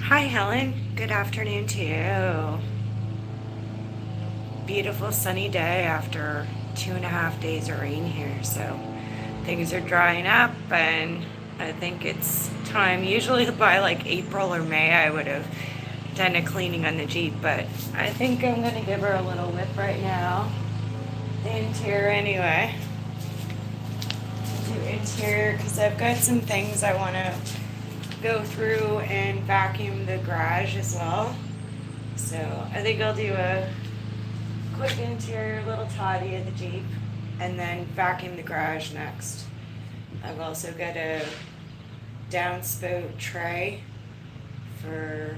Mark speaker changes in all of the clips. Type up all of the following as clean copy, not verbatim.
Speaker 1: Hi, Helen. Good afternoon to you. Beautiful sunny day after 2.5 days of rain here, so things are drying up, and I think it's time. Usually by like April or May, I would have done a cleaning on the Jeep, but I think I'm gonna give her a little whip right now. The interior, anyway. Do interior because I've got some things I want to go through and vacuum the garage as well. So I think I'll do a quick interior little toddy of the Jeep and then vacuum the garage next. I've also got a downspout tray for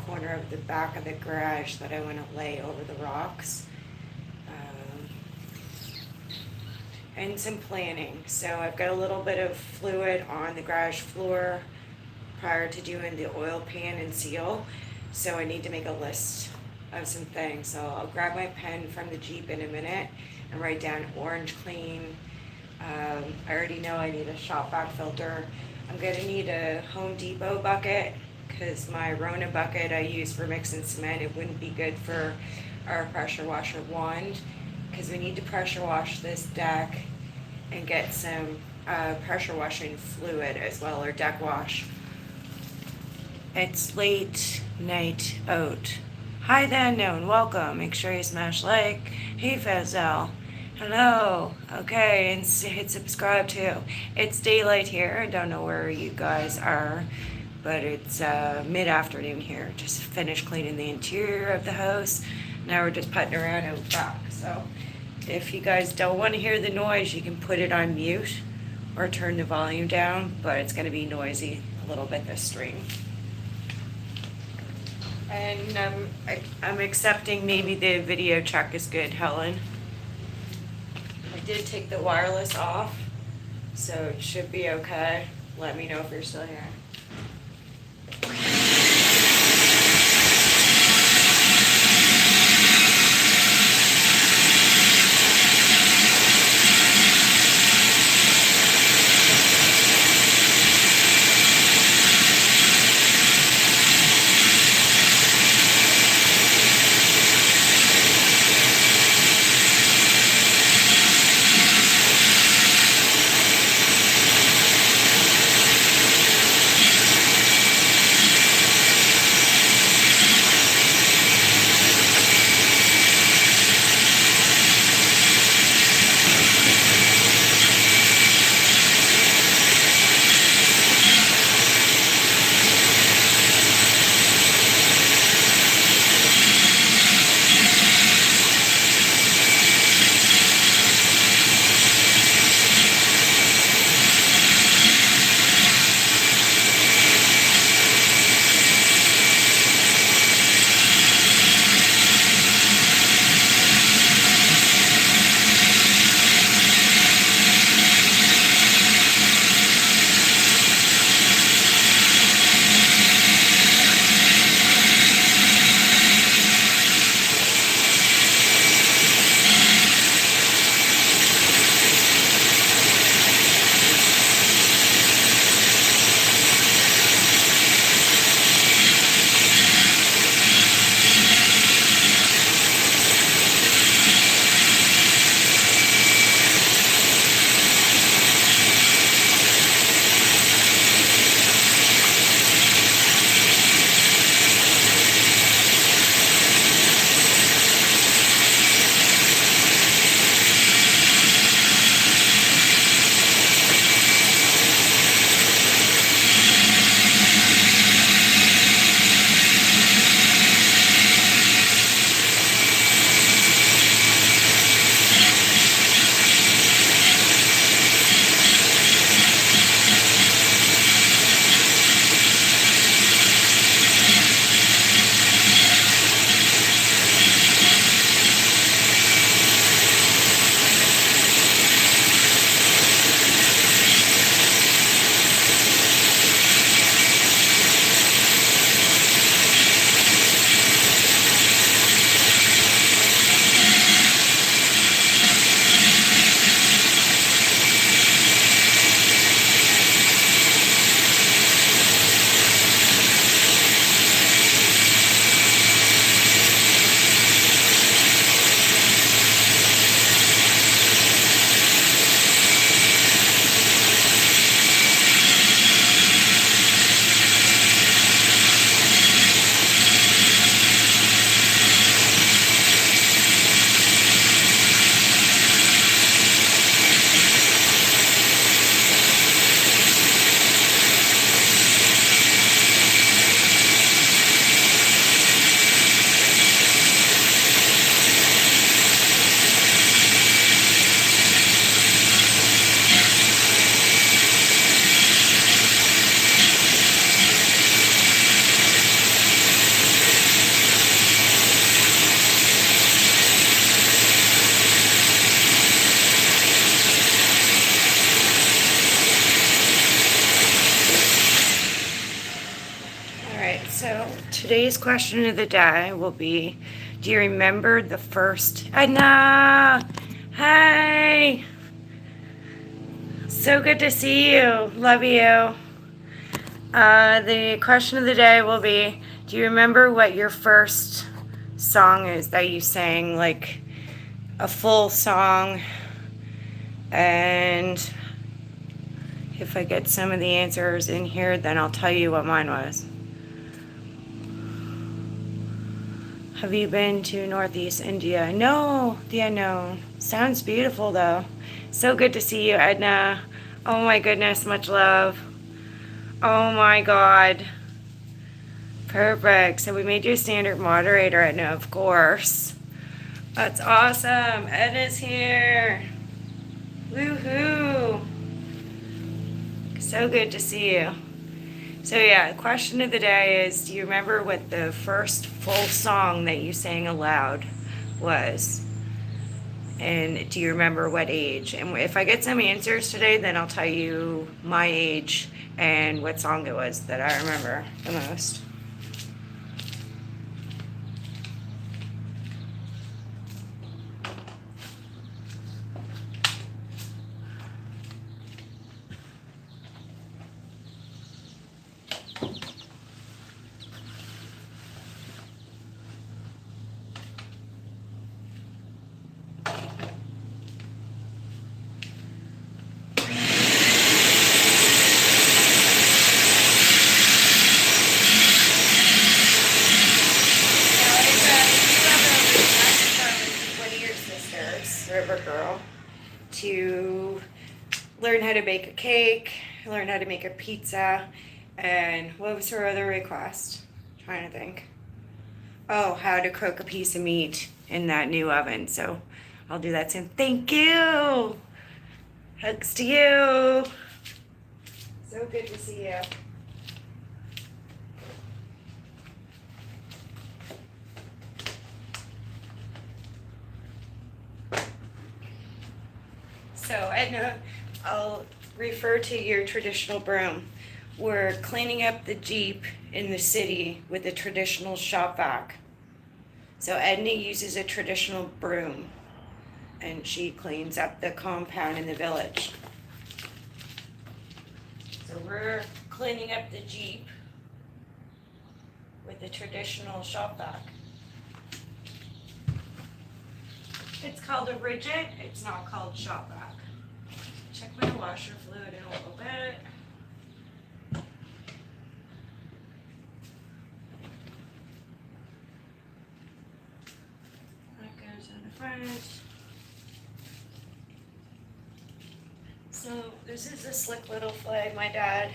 Speaker 1: corner of the back of the garage that I want to lay over the rocks. And some planning. So I've got a little bit of fluid on the garage floor prior to doing the oil pan and seal. So I need to make a list of some things. So I'll grab my pen from the Jeep in a minute and write down orange clean. I already know I need a shop vac filter. I'm gonna need a Home Depot bucket because my Rona bucket I use for mixing cement, it wouldn't be good for our pressure washer wand because we need to pressure wash this deck and get some pressure washing fluid as well, or deck wash. It's late night out. Hi the unknown, welcome. Make sure you smash like. Hey Fazel, hello. Okay, and hit subscribe too. It's daylight here. I don't know where you guys are, but it's mid-afternoon here. Just finished cleaning the interior of the house. Now we're just putting around out back. So if you guys don't want to hear the noise, you can put it on mute or turn the volume down, but it's going to be noisy a little bit this stream. And I'm accepting maybe the video check is good, Helen. I did take the wireless off, so it should be okay. Let me know if you're still here. today's question of the day will be, do you remember the first... Edna! Hi! So good to see you. Love you. The question of the day will be, do you remember what your first song is that you sang, like a full song? And if I get some of the answers in here, then I'll tell you what mine was. Have you been to Northeast India? No, the unknown. Sounds beautiful though. So good to see you, Edna. Oh my goodness, much love. Oh my God. Perfect. So we made you a standard moderator, Edna, of course. That's awesome. Edna's here. Woohoo. So good to see you. So yeah, the question of the day is, do you remember what the first full song that you sang aloud was? And do you remember what age? And if I get some answers today, then I'll tell you my age and what song it was that I remember the most. River Girl, to learn how to bake a cake, learn how to make a pizza, and what was her other request? Trying to think. Oh, how to cook a piece of meat in that new oven. So I'll do that soon. Thank you. Hugs to you. So good to see you. So Edna, I'll refer to your traditional broom. We're cleaning up the Jeep in the city with a traditional shop vac. So Edna uses a traditional broom and she cleans up the compound in the village. So we're cleaning up the Jeep with a traditional shop vac. It's called a Rigid, it's not called shop vac. Check my washer fluid in a little bit. That goes in the front. So this is a slick little flag my dad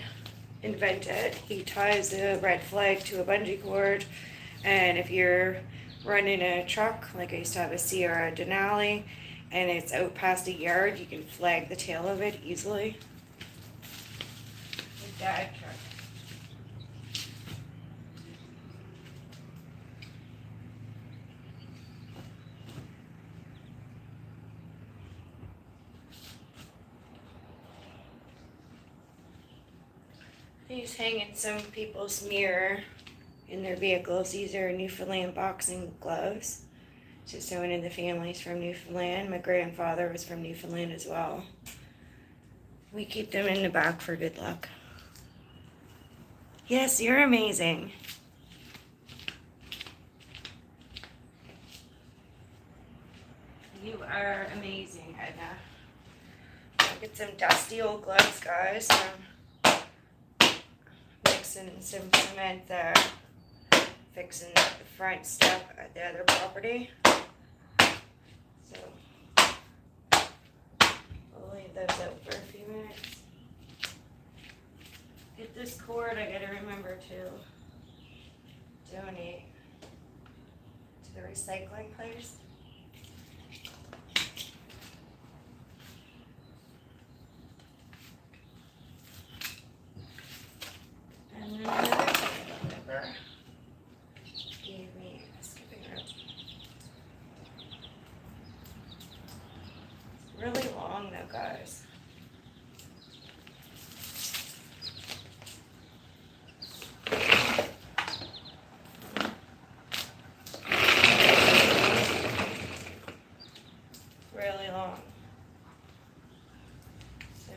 Speaker 1: invented. He ties a red flag to a bungee cord, and if you're running a truck, like I used to have a Sierra Denali, and it's out past a yard, you can flag the tail of it easily. The dad truck. He's hanging some people's mirror in their vehicles. These are Newfoundland boxing gloves. Just showing in the families from Newfoundland. My grandfather was from Newfoundland as well. We keep them in the back for good luck. Yes, you're amazing. You are amazing, Edna. Look at some dusty old gloves, guys. Mixing some cement there. Fixing the front step at the other property. So we'll leave those out for a few minutes. Get this cord, I gotta remember to donate to the recycling place. And then another thing I remember gave me a skipping rope. It's really long though, guys. really long. So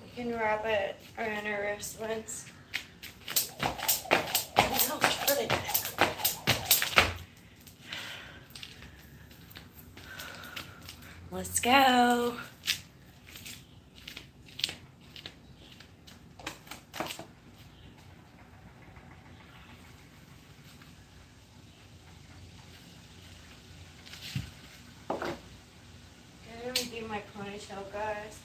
Speaker 1: we can wrap it around our wrist once. Let's go. Let me do my ponytail, guys.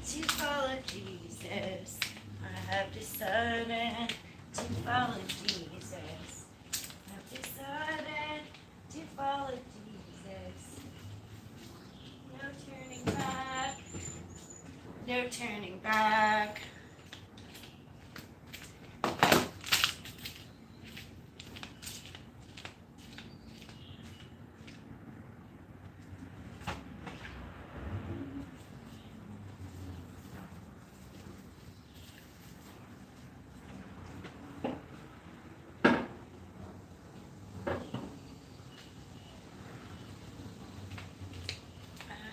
Speaker 1: To follow Jesus, I have decided to follow Jesus. I've decided to follow Jesus. No turning back. No turning back.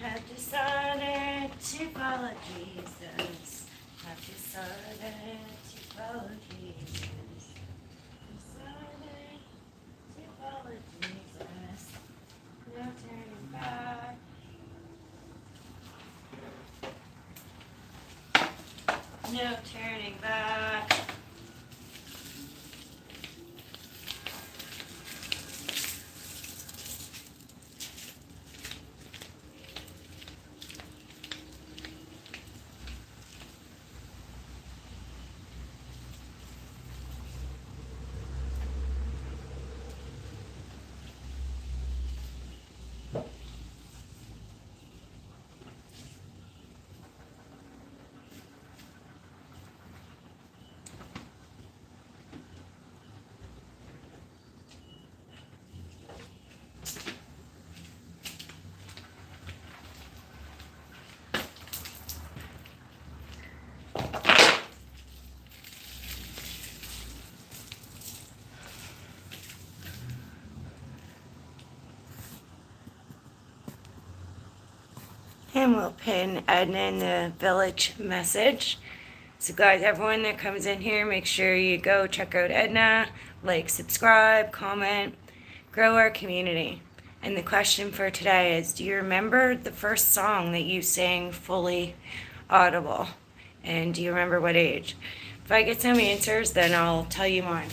Speaker 1: I've decided to follow Jesus. I've decided to follow Jesus. Decided to follow Jesus. No turning back. No turning back. And we'll pin Edna in the village message. So guys, everyone that comes in here, make sure you go check out Edna, like, subscribe, comment, grow our community. And the question for today is, do you remember the first song that you sang fully audible? And do you remember what age? If I get some answers, then I'll tell you mine.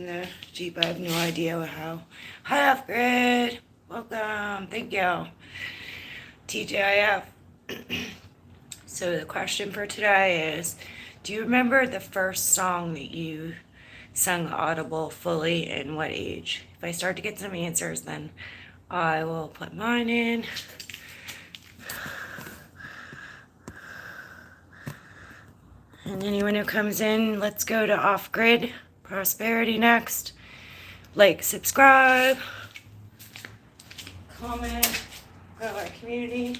Speaker 1: the Jeep. I have no idea how. Hi, Off Grid. Welcome. Thank you. TGIF. So the question for today is, do you remember the first song that you sung audible fully and what age? If I start to get some answers, then I will put mine in. And anyone who comes in, let's go to Off Grid Prosperity next. Like, subscribe, comment, grow our community.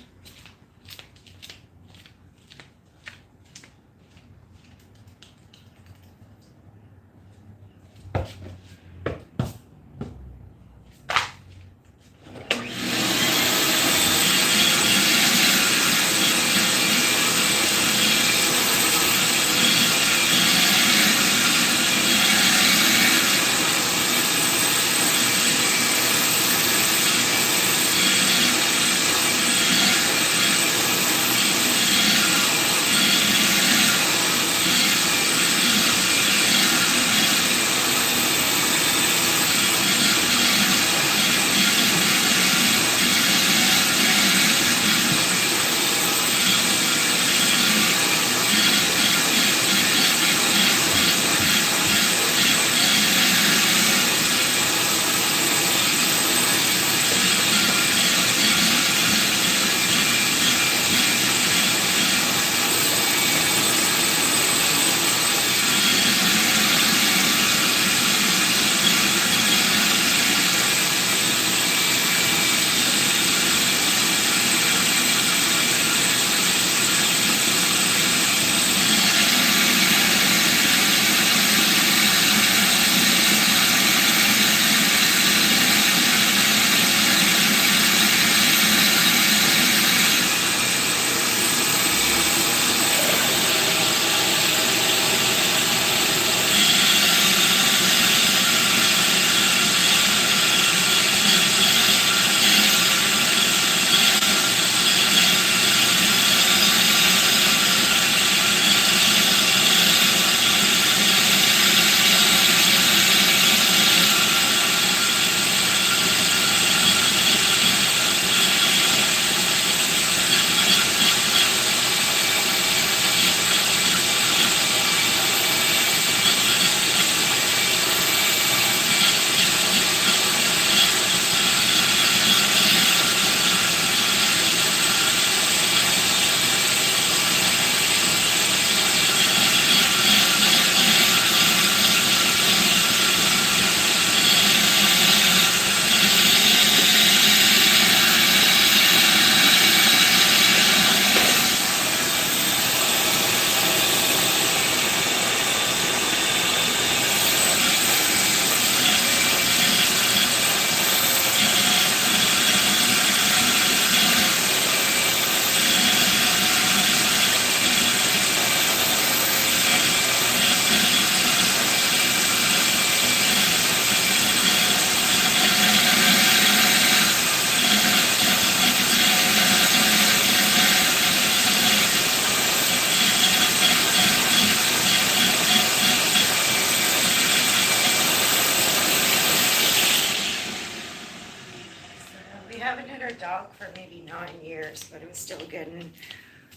Speaker 1: We haven't had our dog for maybe 9 years, but it was still getting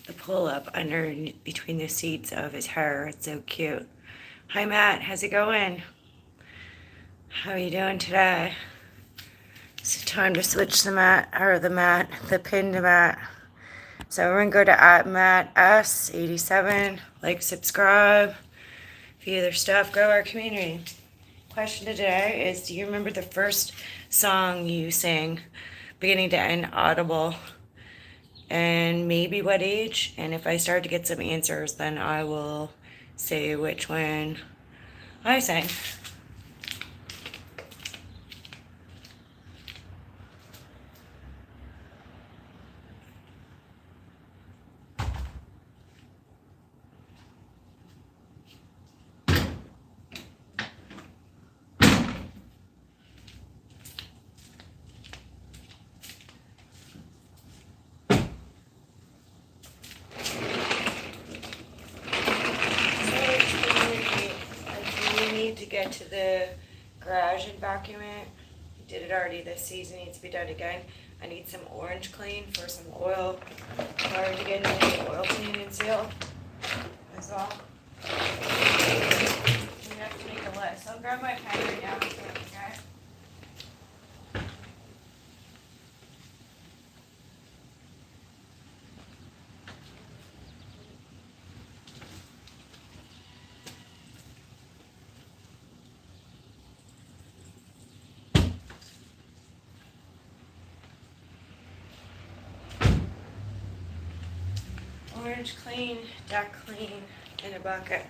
Speaker 1: the pull up under between the seats of his hair. It's so cute. Hi Matt, how's it going? How are you doing today? It's time to switch the pin to Matt. So we're gonna go to @MattS87. Like, subscribe, view their stuff, grow our community. Question today is, do you remember the first song you sang, beginning to end audible, and maybe what age? And if I start to get some answers, then I will say which one I sang. get to vacuum it. Did it already this season, needs to be done again. I need some orange clean for some oil. Prior to getting into the oil clean and seal as well. We have to make a list. I'll grab my pen right now and see what we got. Orange clean, deck clean, in a bucket.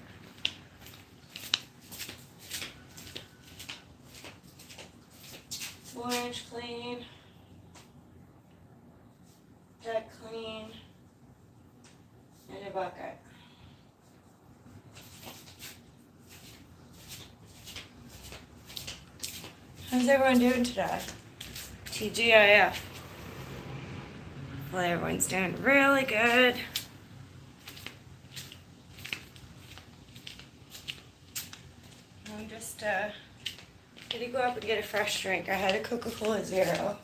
Speaker 1: Orange clean, deck clean, in a bucket. How's everyone doing today? TGIF. Well, everyone's doing really good. I'm just gonna go up and get a fresh drink. I had a Coca-Cola Zero,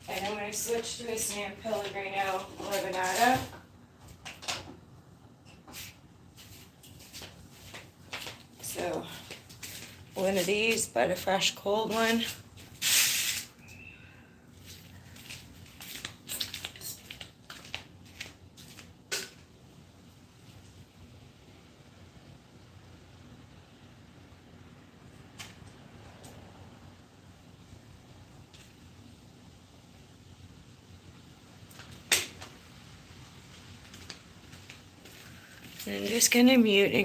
Speaker 1: and I'm gonna switch to a San Pellegrino Limonada. So, one of these, but a fresh cold one. I'm just gonna mute it.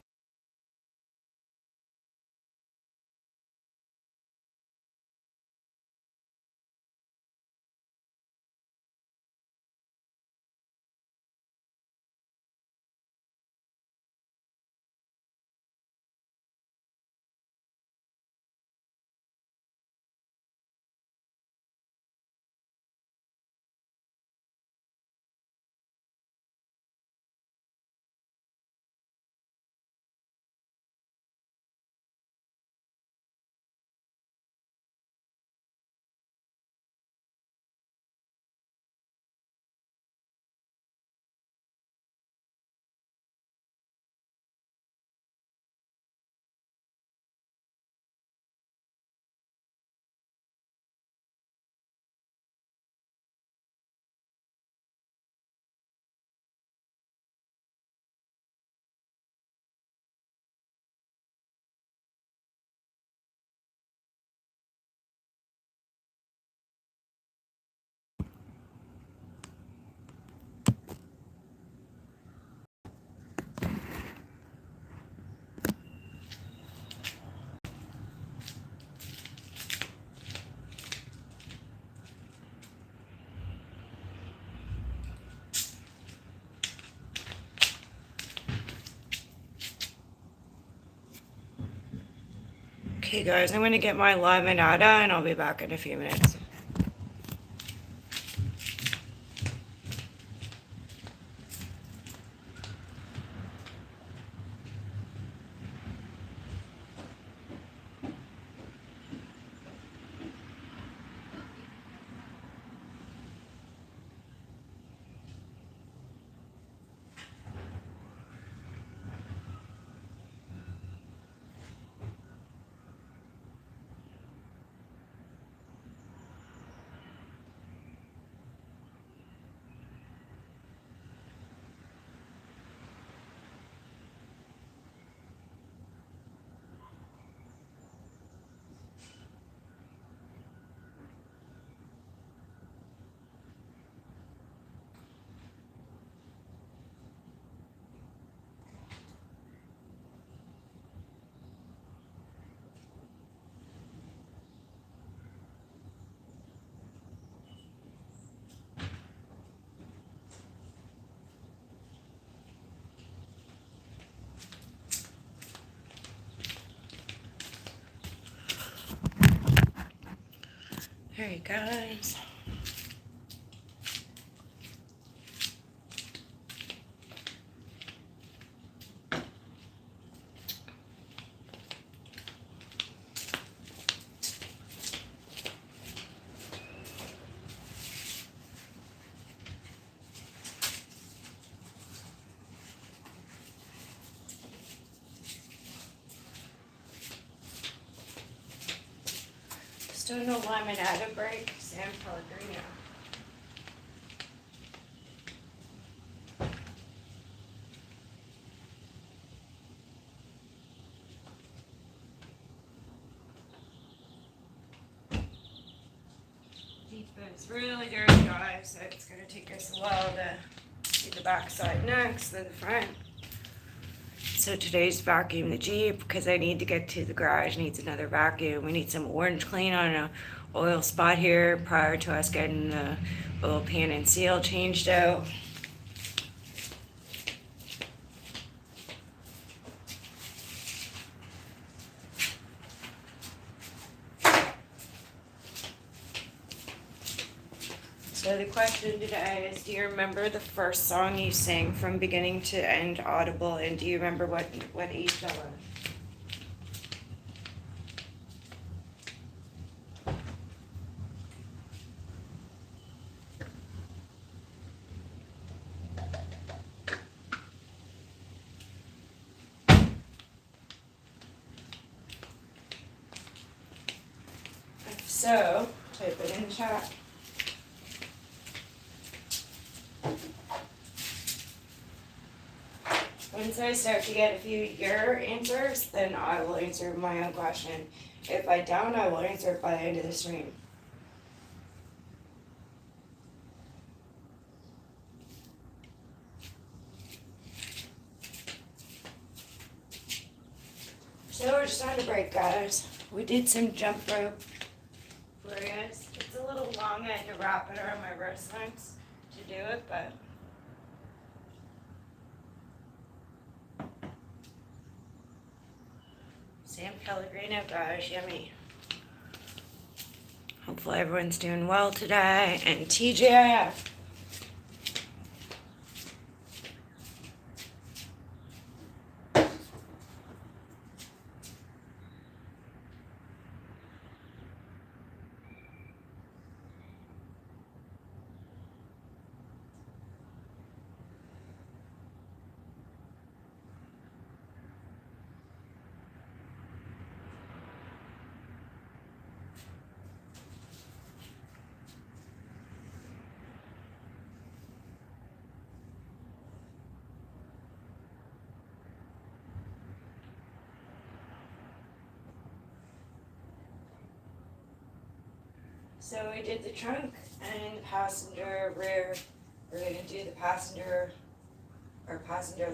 Speaker 1: Okay guys, I'm gonna get my limonada and I'll be back in a few minutes. Alright guys. don't know why I'm an ad break. San Pellegrino. It's really dirty, guys, so it's going to take us a while to do the back side next, then the front. So today's vacuum the Jeep because I need to get to the garage. Needs another vacuum. We need some orange clean on a oil spot here prior to us getting the oil pan and seal changed out. So the question today is, do you remember the first song you sang from beginning to end audible, and do you remember what age that was? If so, type it in the chat. Once I start to get a few your answers, then I will answer my own question. If I don't, I will answer it by the end of the stream. So we're just on a break, guys. We did some jump rope for you. It's a little long, I had to wrap it around my wrist once to do it, but San Pellegrino, guys, yummy. Hopefully everyone's doing well today. And TGIF. So we did the trunk and the passenger rear. We're going to do the passenger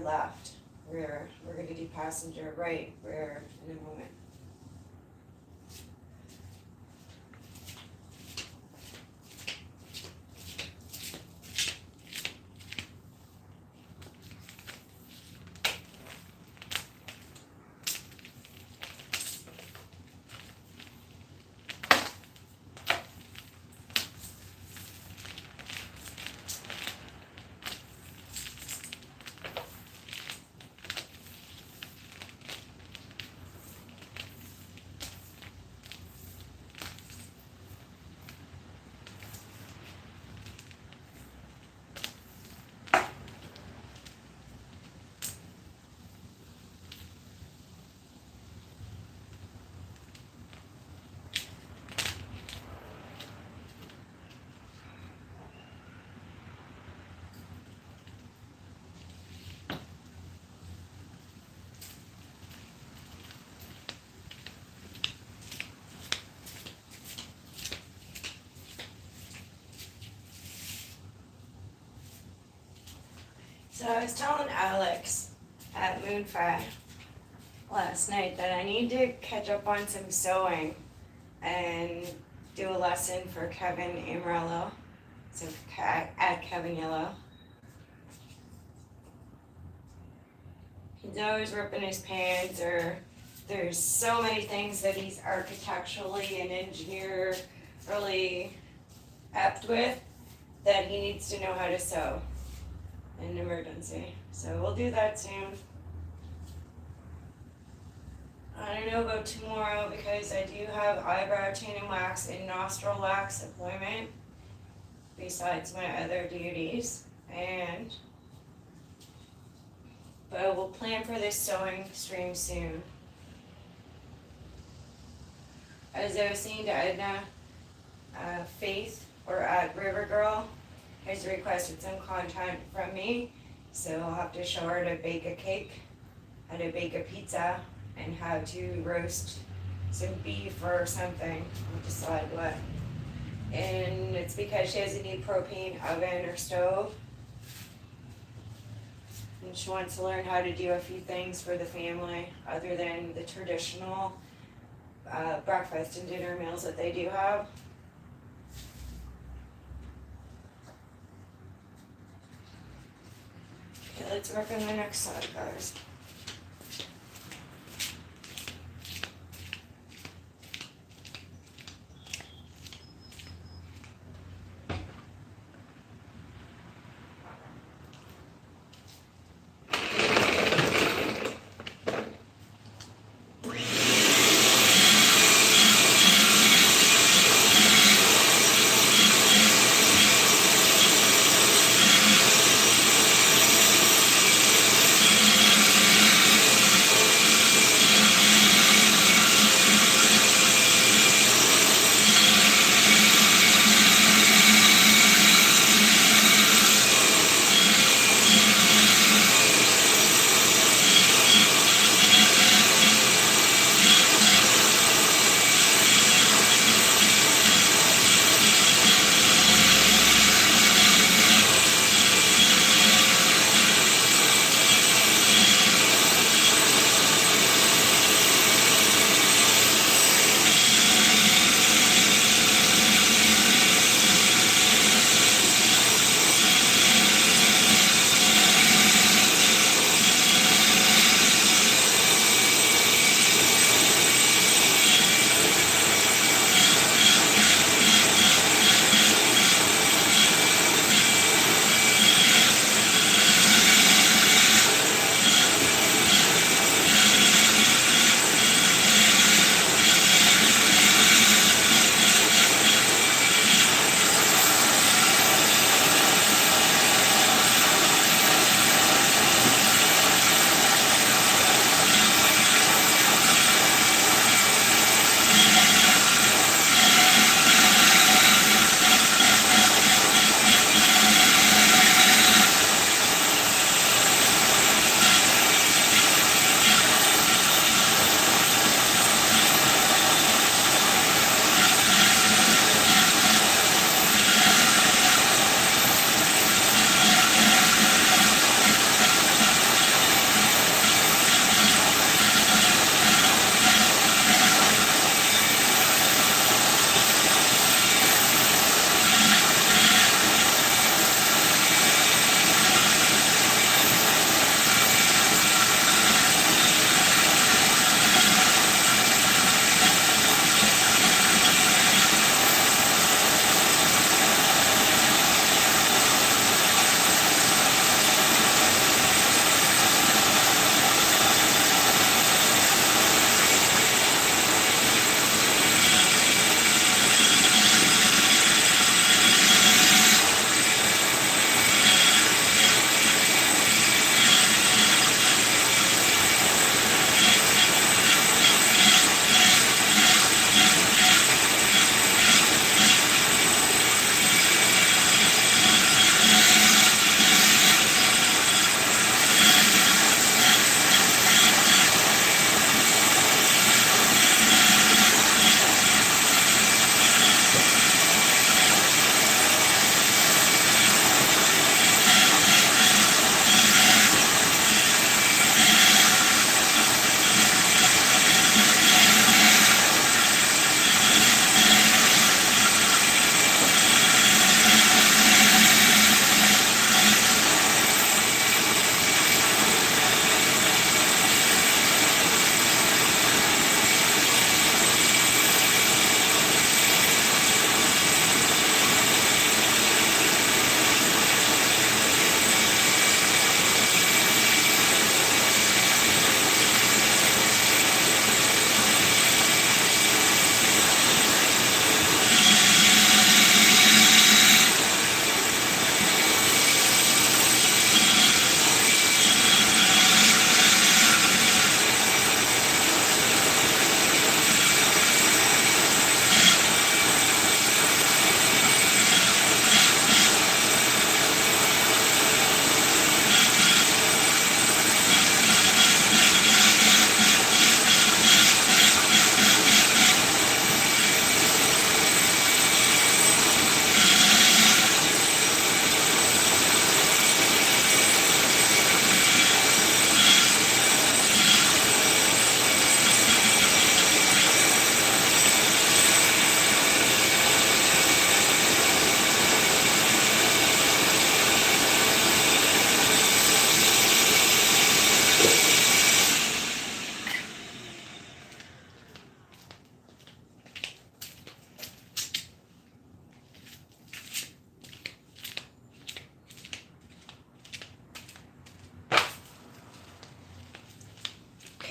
Speaker 1: left rear. We're going to do passenger right rear in a moment. So I was telling Alex at Moonfire last night that I need to catch up on some sewing and do a lesson for Kevin Amarello. So at Kevin Yellow. He's always ripping his pants, or there's so many things that he's architecturally and engineerily apt with that he needs to know how to sew in an emergency. So we'll do that soon. I don't know about tomorrow because I do have eyebrow tanning wax and nostril wax appointment besides my other duties, but we'll plan for this sewing stream soon. As I was saying to Edna, Faith, or River Girl, has requested some content from me, so I'll have to show her how to bake a cake, how to bake a pizza, and how to roast some beef or something. I'll decide what. And it's because she has a new propane oven or stove. And she wants to learn how to do a few things for the family other than the traditional breakfast and dinner meals that they do have. Okay, let's work on the next side, guys.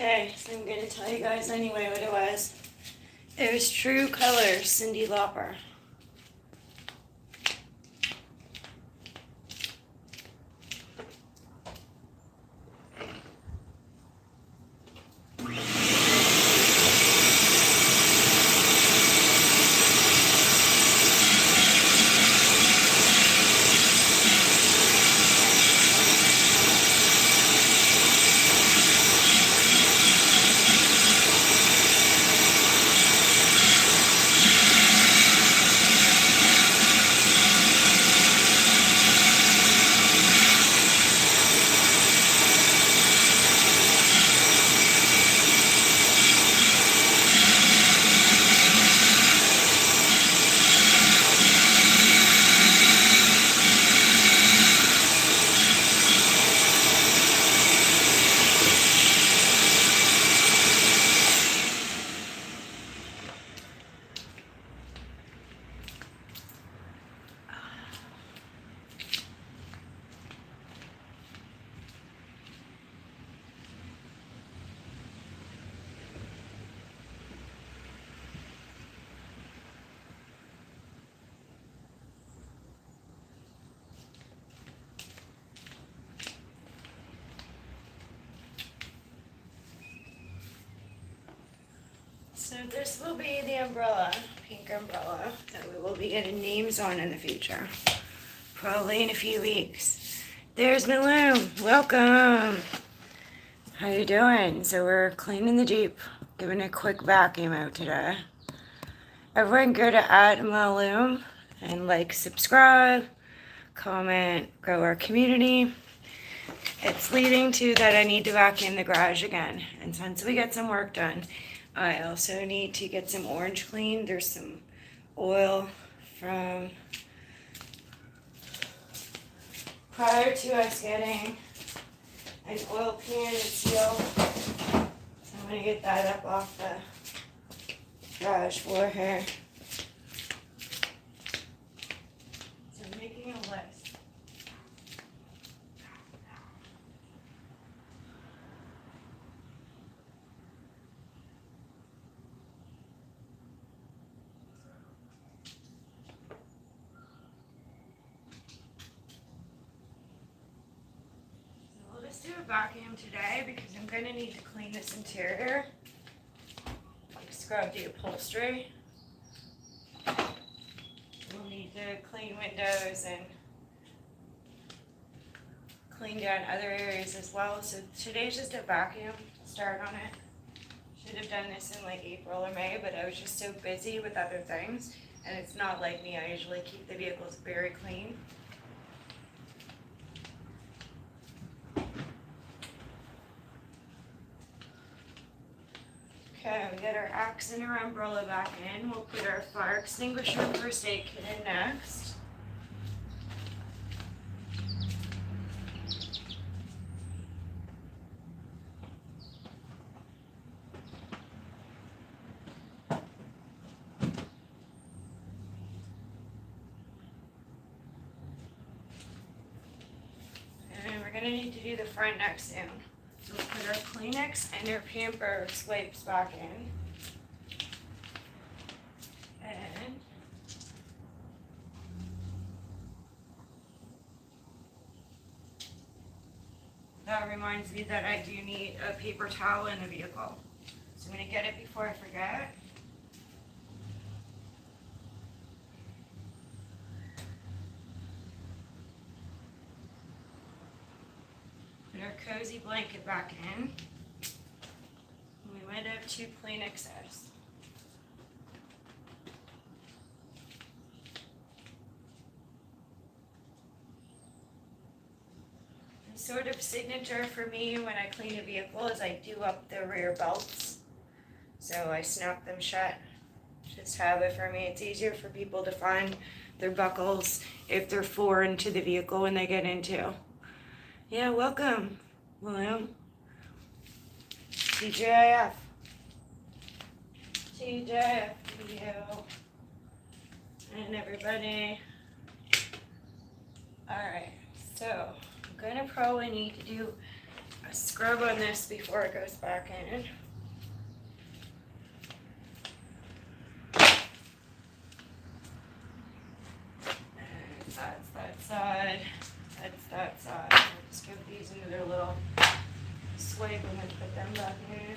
Speaker 1: Okay, so I'm gonna tell you guys anyway what it was. It was True Colors, Cyndi Lauper. So this will be the umbrella, pink umbrella, that we will be getting names on in the future. Probably in a few weeks. There's Malone. Welcome. How you doing? So we're cleaning the Jeep, giving a quick vacuum out today. Everyone go to @Malone and like, subscribe, comment, grow our community. It's leading to that I need to vacuum the garage again. And since we get some work done, I also need to get some orange cleaned. There's some oil from prior to us getting an oil pan and seal. So I'm going to get that up off the garage floor here. So I'm making a list. Do a vacuum today because I'm going to need to clean this interior. Like scrub the upholstery. We'll need to clean windows and clean down other areas as well. So today's just a vacuum start on it. Should have done this in like April or May, but I was just so busy with other things. And it's not like me, I usually keep the vehicles very clean. Okay, we got our axe and our umbrella back in. We'll put our fire extinguisher and first aid kit in next. And we're going to need to do the front next soon. So we'll put our Kleenex and our Pampers wipes back in. And that reminds me that I do need a paper towel in the vehicle. So I'm going to get it before I forget. Put our cozy blanket back in. We might have 2 Kleenexes. And sort of signature for me when I clean a vehicle is I do up the rear belts. So I snap them shut. Just habit for me. It's easier for people to find their buckles if they're foreign to the vehicle when they get into. Yeah, welcome, William. TJIF. TJIF to you. And everybody. Alright, so I'm going to probably need to do a scrub on this before it goes back in. And that's that side. That's that side. I'll just give these another little swipe and then put them back in.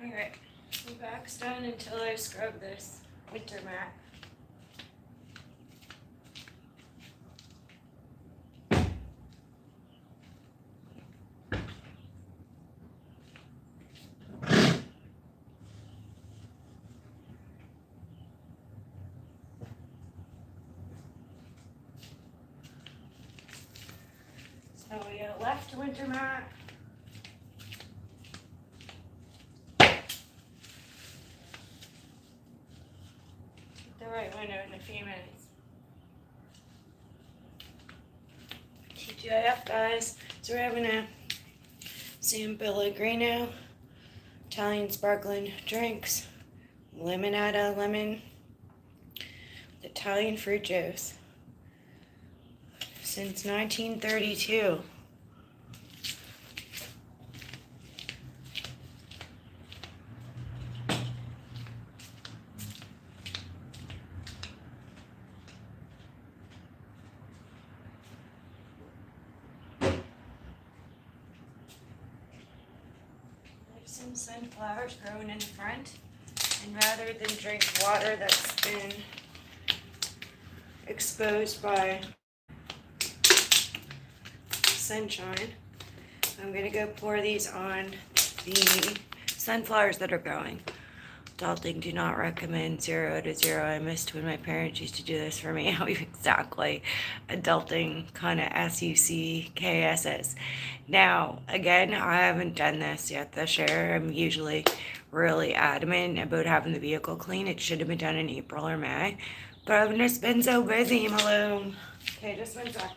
Speaker 1: Alright, the back's done until I scrub this winter mat. So we got a left winter mat. The right window in a few minutes. TGIF, guys. So we're having a San Pellegrino Italian sparkling drinks, limonada lemon, with Italian fruit juice. Since 1932. Some sunflowers growing in the front, and rather than drink water that's been exposed by sunshine, I'm going to go pour these on the sunflowers that are growing. Adulting, do not recommend 0 to 0. I missed when my parents used to do this for me. How exactly adulting kind of SUCKSS. Now, again, I haven't done this yet this year. I'm usually really adamant about having the vehicle clean. It should have been done in April or May. But I've just been so busy, Malone. Okay, just one sec.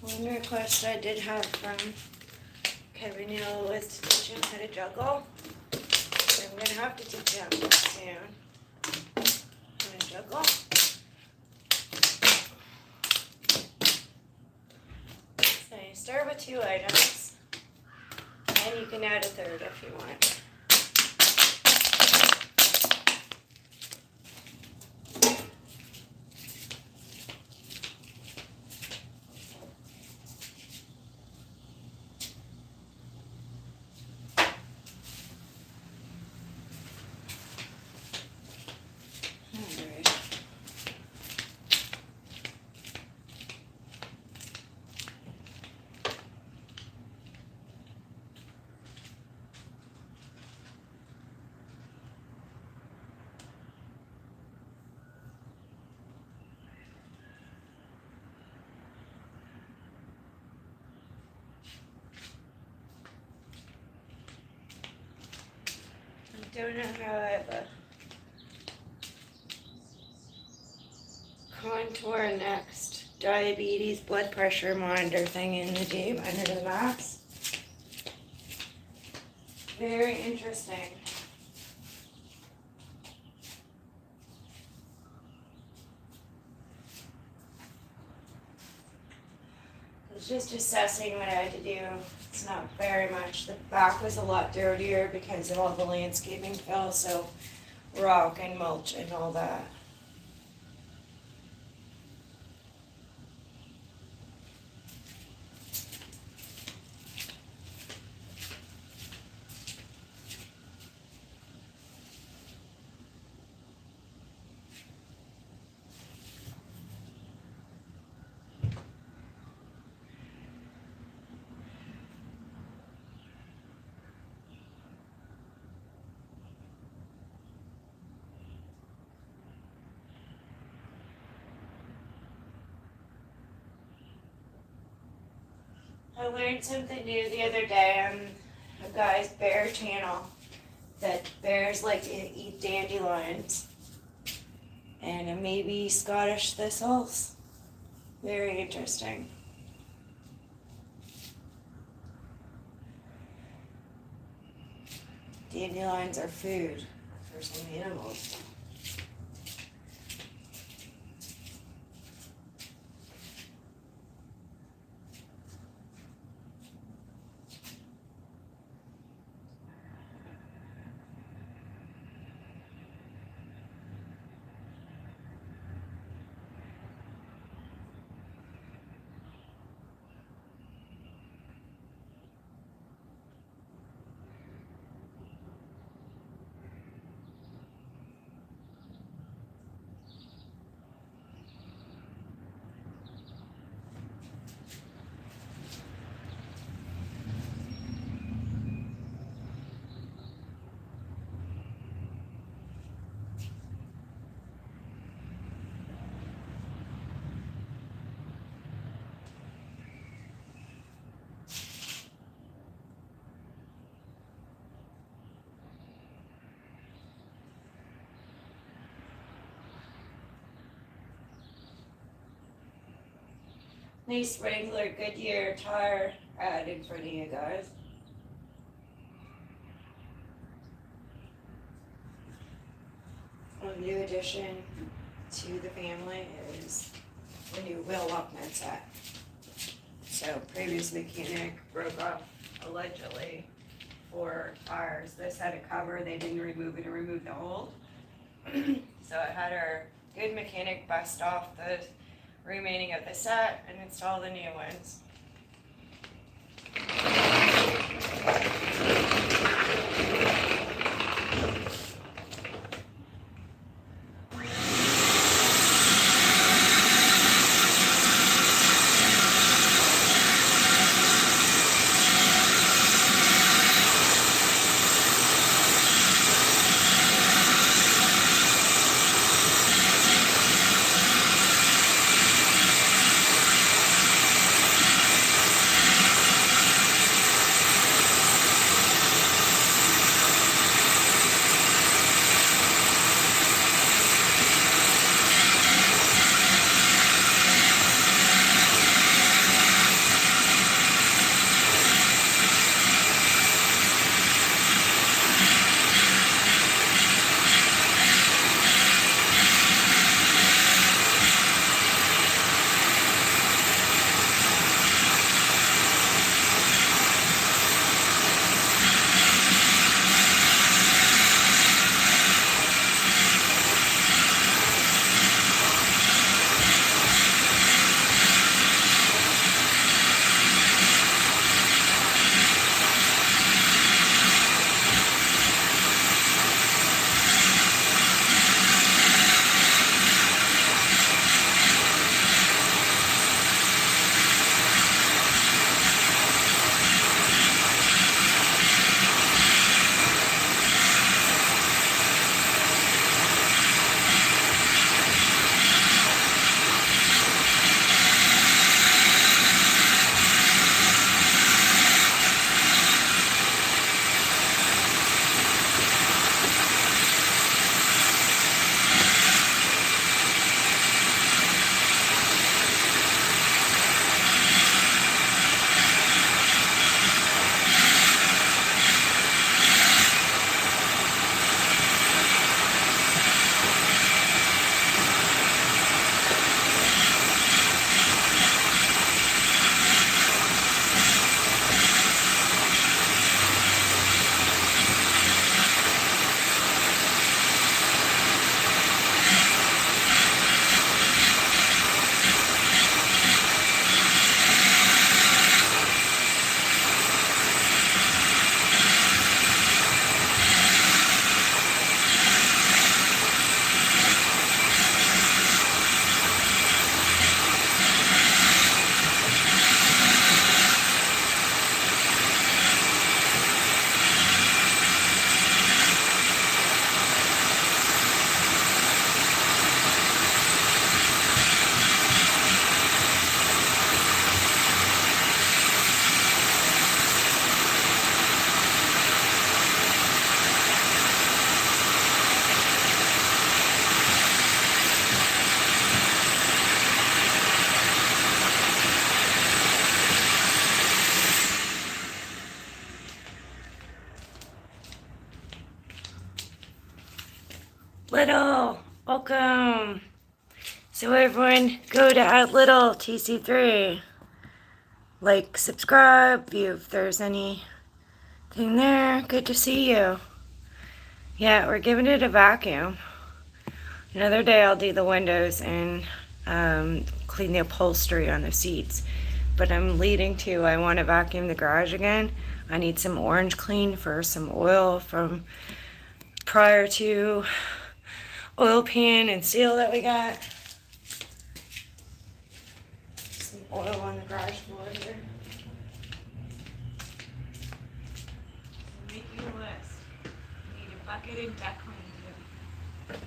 Speaker 1: One request I did have from Kevin Hill was to teach him how to juggle. So I'm going to have to teach him soon how to juggle. So you start with 2 items. And you can add a third if you want. I don't know how I have a contour next. Diabetes, blood pressure monitor thing in the tube under the mask. Very interesting. I was just assessing what I had to do. It's not very much. The back was a lot dirtier because of all the landscaping fill, so rock and mulch and all that. I learned something new the other day on a guy's bear channel, that bears like to eat dandelions and maybe Scottish thistles. Very interesting. Dandelions are food for some animals. Nice Wrangler Goodyear tire added for you guys. A new addition to the family is the new wheel lockman set. So previous mechanic broke off allegedly 4 tires. This had a cover, they didn't remove it and remove the old. So it had our good mechanic bust off the remaining of the set and install the new ones. So everyone, go to @littletc3. Like, subscribe, view if there's anything there. Good to see you. Yeah, we're giving it a vacuum. Another day I'll do the windows and clean the upholstery on the seats. But I'm leading to, I want to vacuum the garage again. I need some orange clean for some oil from prior to oil pan and seal that we got. Some oil on the garage floor here. Make you a list. You need a bucket and deck clean too.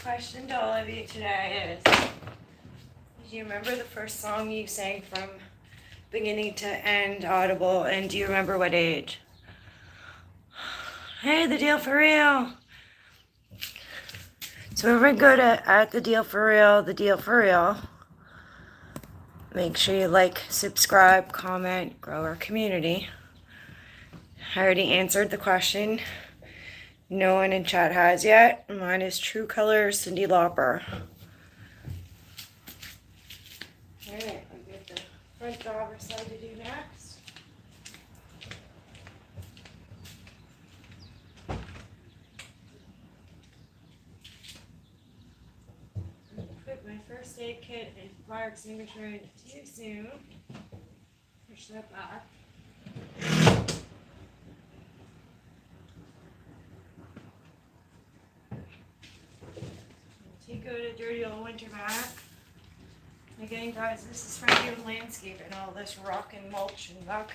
Speaker 1: Question to all of you today is, do you remember the first song you sang from beginning to end audible, and do you remember what age? Hey, the deal for real. So everyone go to the deal for real. Make sure you like, subscribe, comment, grow our community. I already answered the question. No one in chat has yet. Mine is True Colors, Cyndi Lauper. Alright, I'll get the front driver's side to do next. Put my first aid kit and fire extinguisher in too soon. Push that back. Go to dirty old winter back. Again, guys, this is Frankie with landscape and all this rock and mulch and muck.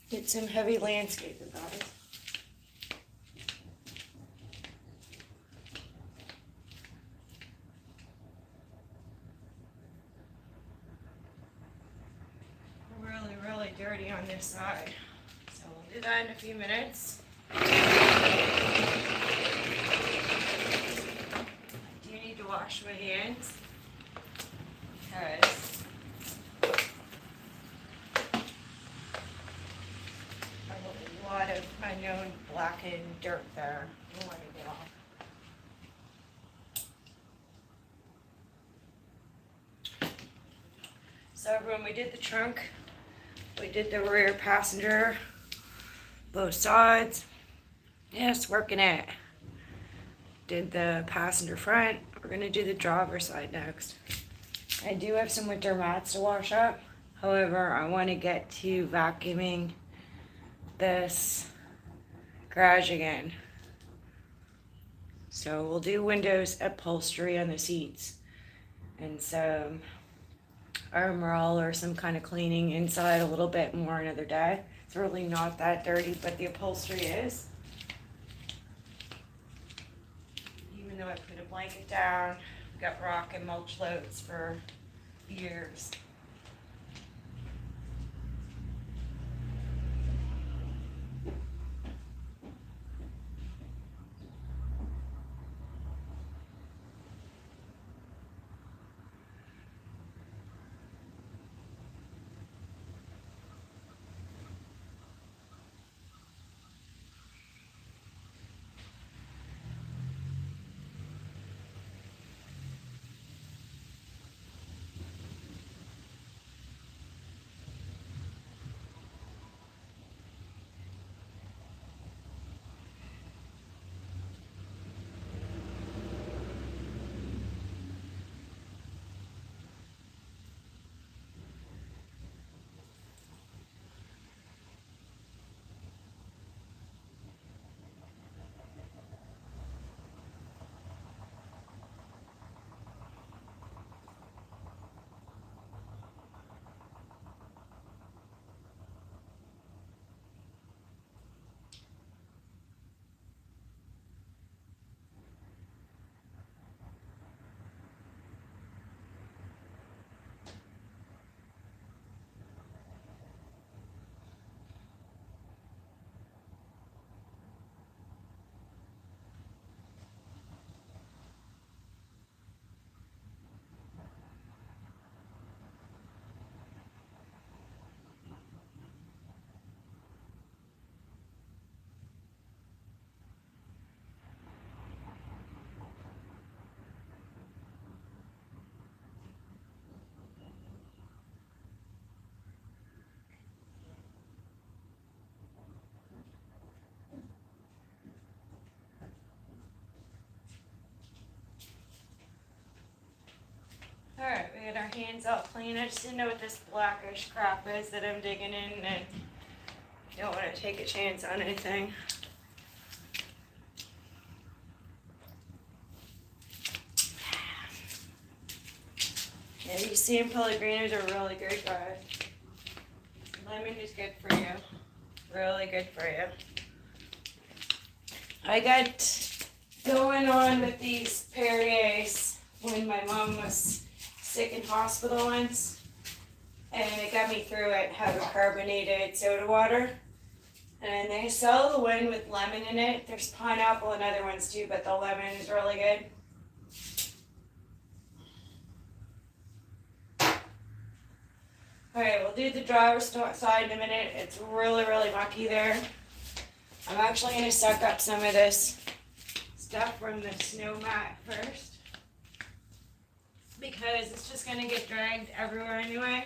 Speaker 1: Did some heavy landscaping, guys. Really dirty on this side. So we'll do that in a few minutes. I do need to wash my hands because I have a lot of unknown blackened dirt there. I want to get off. So everyone, we did the trunk, we did the rear passenger, both sides. Yes, working it. Did the passenger front. We're going to do the driver side next. I do have some winter mats to wash up. However, I want to get to vacuuming this garage again. So we'll do windows, upholstery on the seats, and some Armor All or some kind of cleaning inside a little bit more another day. It's really not that dirty, but the upholstery is. Even though I put a blanket down, got rock and mulch loads for years. our hands all clean. I just didn't know what this blackish crap is that I'm digging in, and don't want to take a chance on anything. Yeah, you see, pellegrinos are really good, guys. Lemon is good for you. Really good for you. I got going on with these Perriers when my mom was sick in hospital once, and it got me through it, having carbonated soda water. And they sell the one with lemon in it. There's pineapple and other ones too, but the lemon is really good. Alright, we'll do the driver's side in a minute. It's really, really mucky there. I'm actually going to suck up some of this stuff from the snow mat first, because it's just going to get dragged everywhere anyway.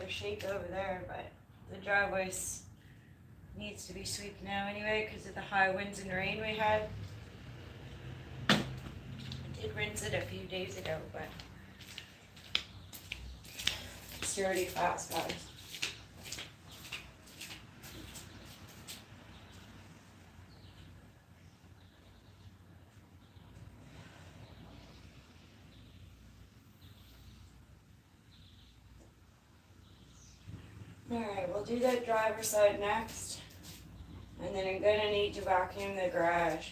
Speaker 1: Shake over there, but the driveway needs to be swept now anyway because of the high winds and rain we had. I did rinse it a few days ago, but it's dirty fast, guys. Alright, we'll do that driver's side next, and then I'm going to need to vacuum the garage.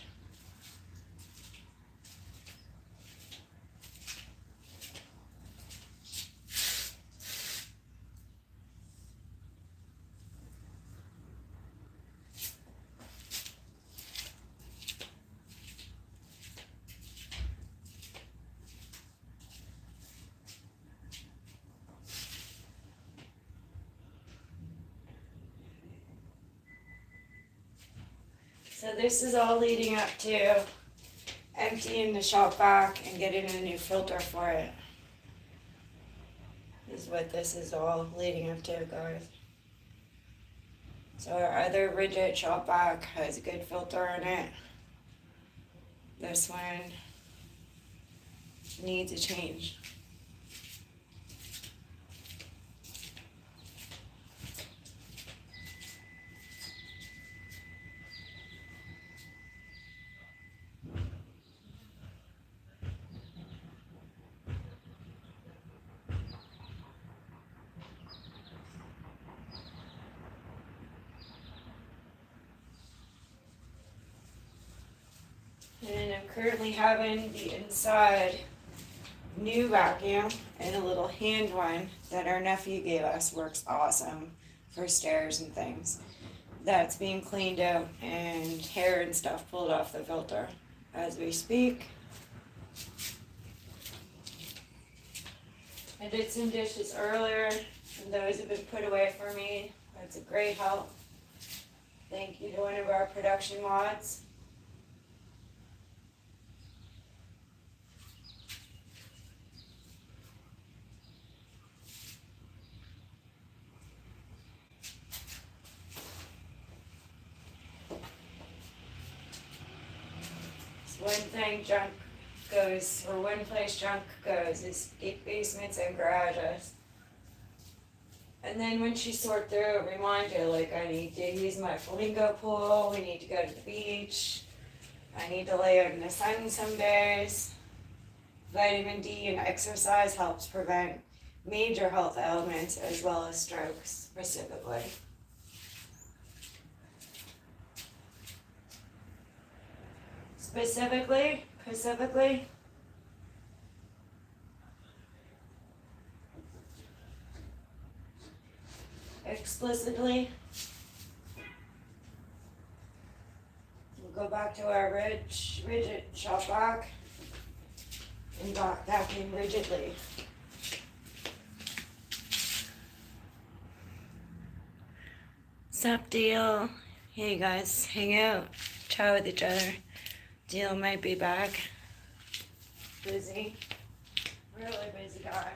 Speaker 1: So this is all leading up to emptying the shop vac and getting a new filter for it. This is what this is all leading up to, guys. So our other rigid shop vac has a good filter in it. This one needs a change. And I'm currently having the inside new vacuum and a little hand one that our nephew gave us. Works awesome for stairs and things. That's being cleaned out and hair and stuff pulled off the filter as we speak. I did some dishes earlier, and those have been put away for me. That's a great help. Thank you to one of our production mods. One thing junk goes, or one place junk goes, is basements and garages. And then when you sort through it, remind you, like, I need to use my flamingo pool, we need to go to the beach, I need to lay out in the sun some days. Vitamin D and exercise helps prevent major health ailments as well as strokes specifically. Specifically, explicitly, we'll go back to our rigid shop vac and vacuum rigidly. Sup deal? Hey guys, hang out, chat with each other. Deal might be back. Busy. Really busy guy.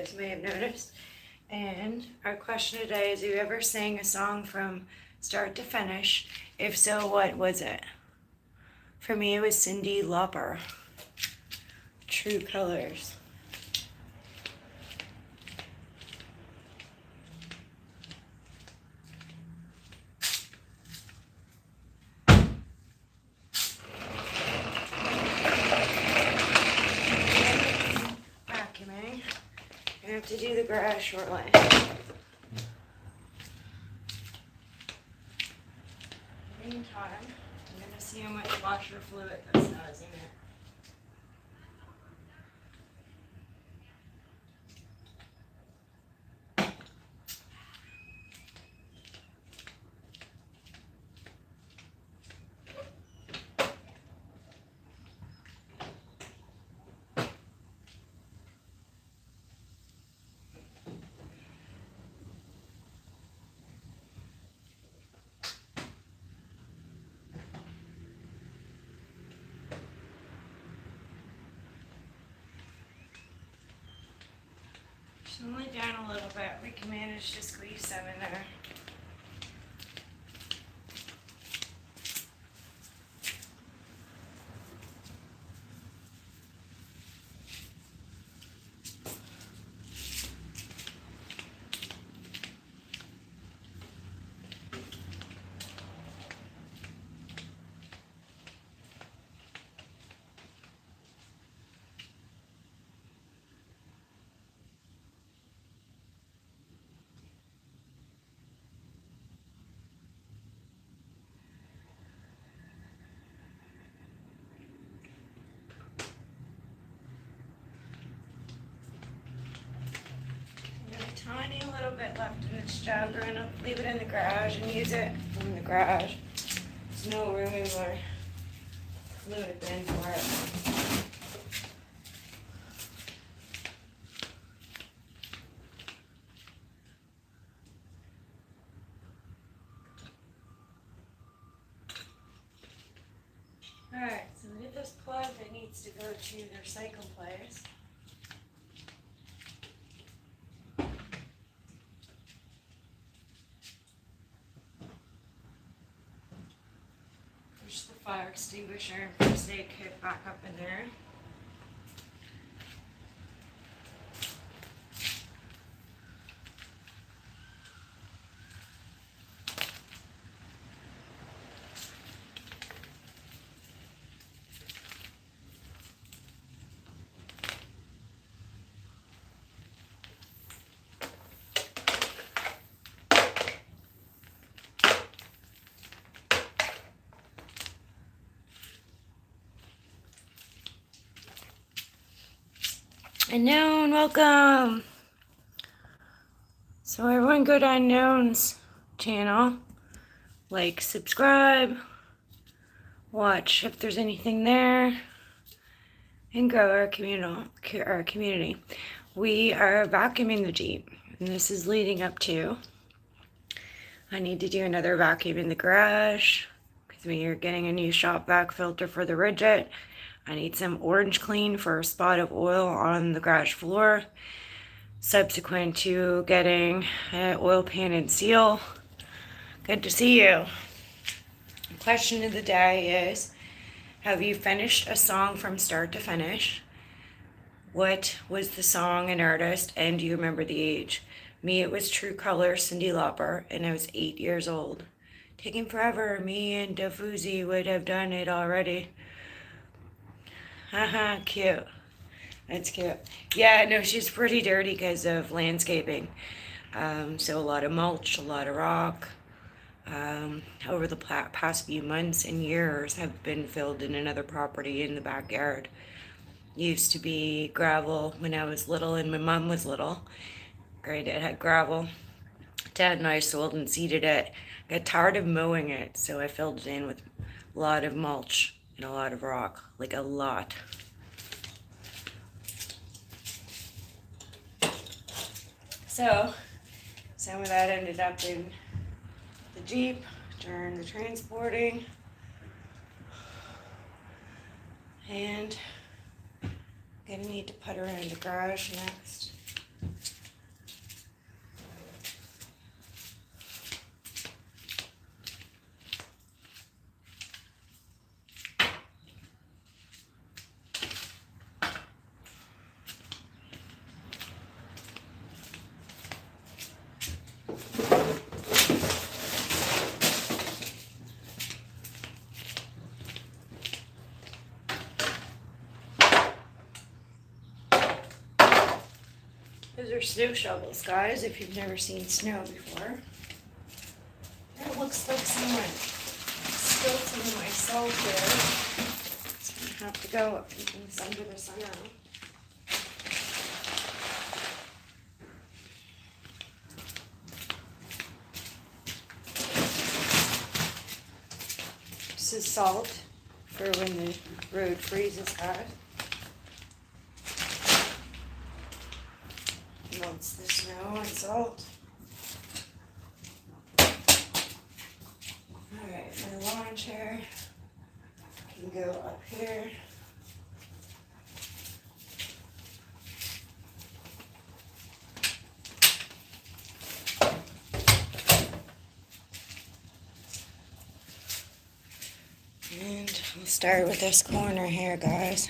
Speaker 1: guys may have noticed. And our question today is, have you ever sang a song from start to finish? If so, what was it? For me, it was Cyndi Lauper, True Colors. Vacuuming. I have to do the garage shortly. Meantime, I'm gonna see how much washer fluid this has in it. It's only down a little bit. We can manage to squeeze some in there. Tiny little bit left in this jug. We're gonna leave it in the garage and use it in the garage. There's no room in my fluid bin for it. Alright, so we get this plug that needs to go to the recycle place. Push the fire extinguisher and first aid kit back up in there. Unknown, welcome. So everyone go to Unknown's channel, like, subscribe, watch if there's anything there, and grow our community. We are vacuuming the Jeep, and this is leading up to, I need to do another vacuum in the garage, because we are getting a new shop vac filter for the Ridget. I need some orange clean for a spot of oil on the garage floor, subsequent to getting an oil pan and seal. Good to see you. The question of the day is, have you finished a song from start to finish? What was the song and artist, and do you remember the age? Me, it was True Colors, Cyndi Lauper, and I was 8 years old. Taking forever, me and Dafuzi would have done it already. Haha, cute. That's cute. Yeah, no, she's pretty dirty because of landscaping. So a lot of mulch, a lot of rock. Over the past few months and years have been filled in another property in the backyard. Used to be gravel when I was little and my mom was little. Granddad had gravel. Dad and I sold and seeded it. Got tired of mowing it, so I filled it in with a lot of mulch and a lot of rock, like a lot. So some of that ended up in the Jeep during the transporting, and gonna need to put her in the garage next. for snow shovels, guys, if you've never seen snow before. It looks like someone spilled some of my salt here. It's gonna have to go up under the sun now. This is salt for when the road freezes, guys. Melts the snow and salt. Alright, my lawn chair can go up here. And we'll start with this corner here, guys.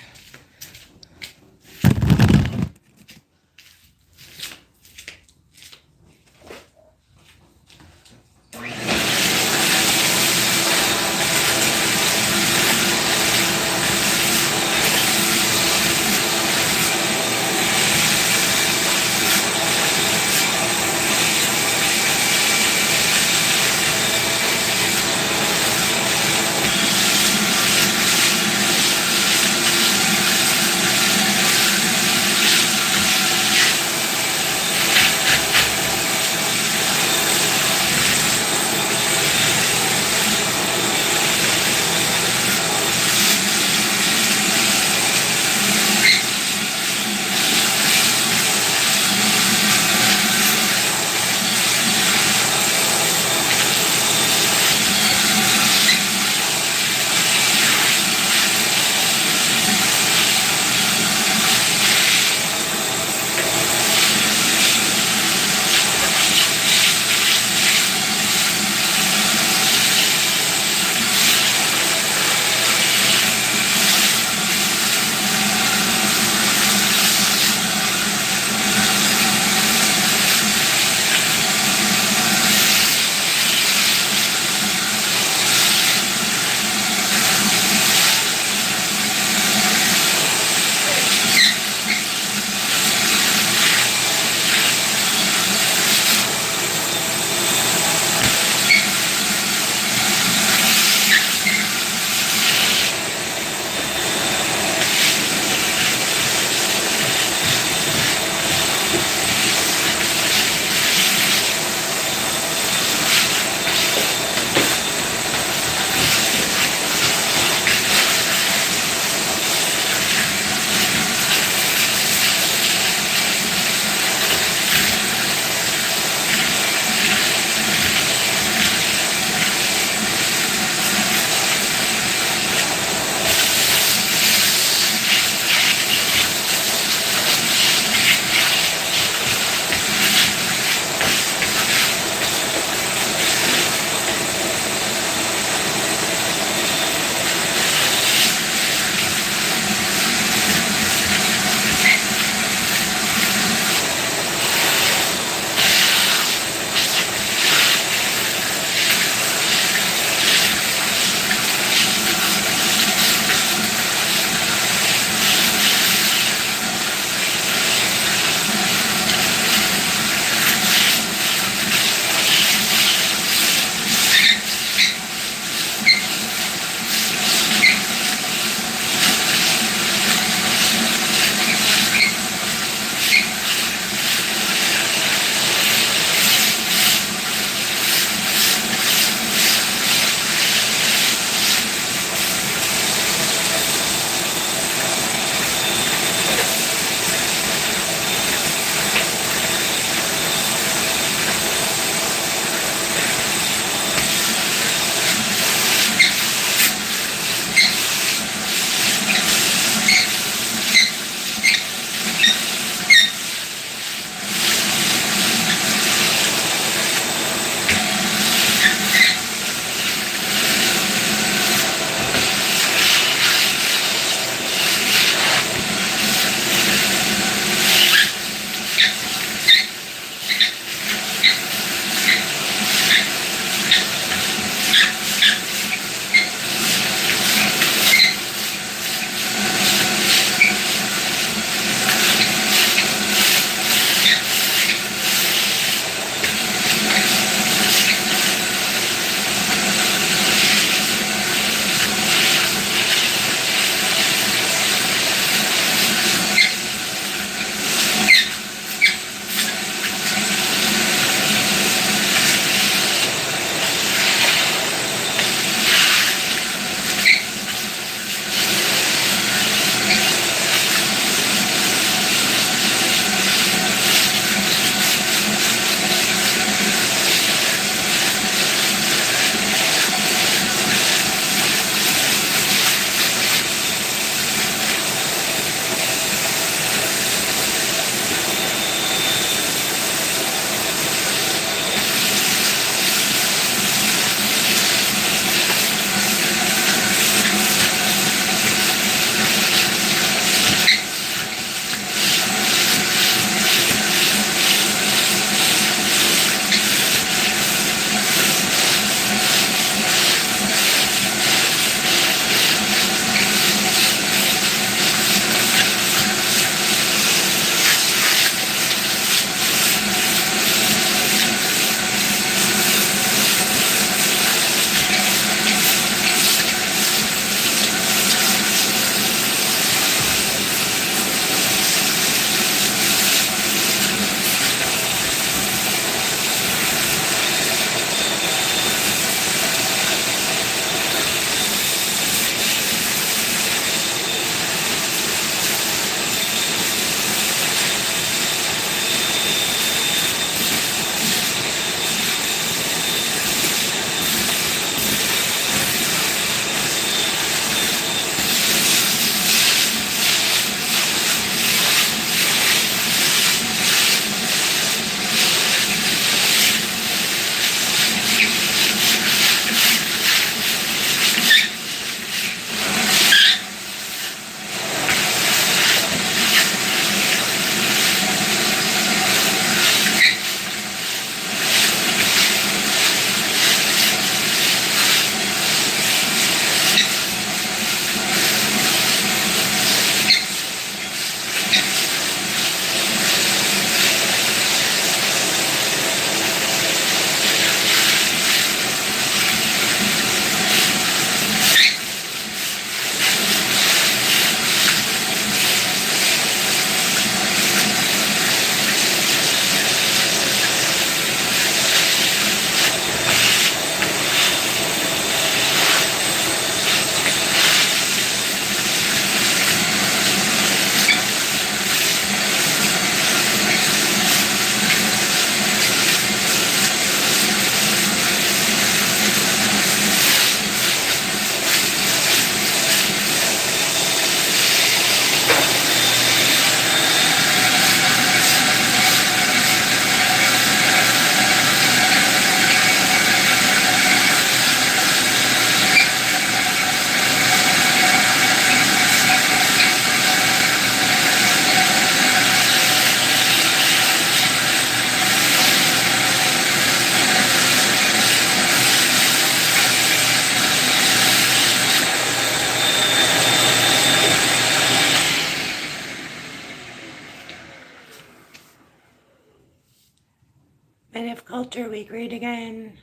Speaker 1: of Culture Week. Read again.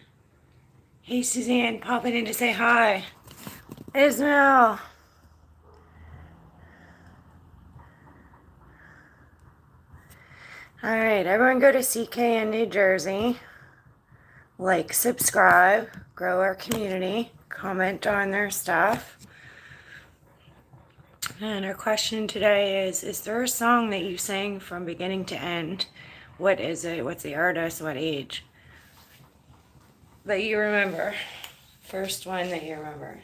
Speaker 1: Hey, Suzanne, popping in to say hi. Ismail. All right, everyone go to CK in New Jersey. Like, subscribe, grow our community, comment on their stuff. And our question today is there a song that you sang from beginning to end? What is it? What's the artist? What age? That you remember. First one that you remember.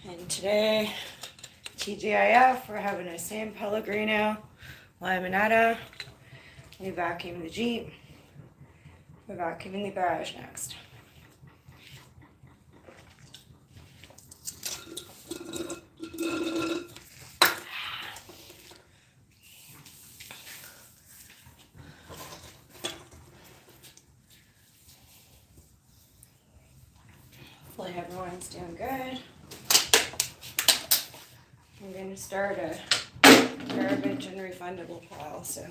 Speaker 1: And today, TGIF, we're having a San Pellegrino Limonetta. We vacuum the Jeep. We're vacuuming the garage next. Hopefully everyone's doing good. I'm going to start a garbage and refundable pile, so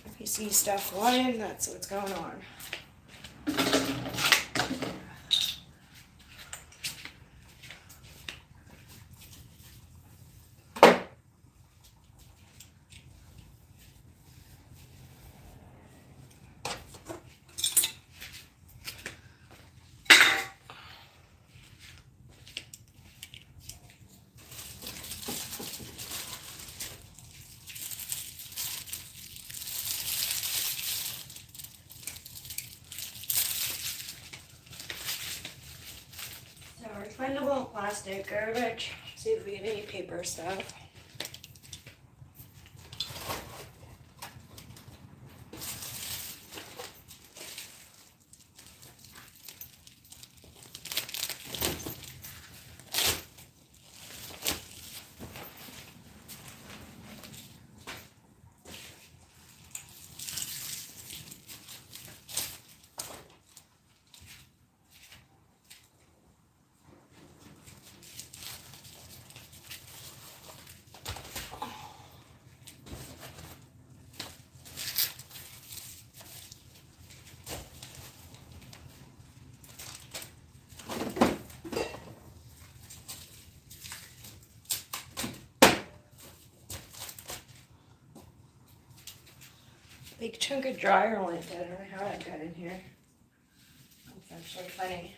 Speaker 1: if you see stuff flying, that's what's going on. So refundable plastic garbage. See if we get any paper stuff. Big chunk of dryer lint. I don't know how that got in here. That's actually funny.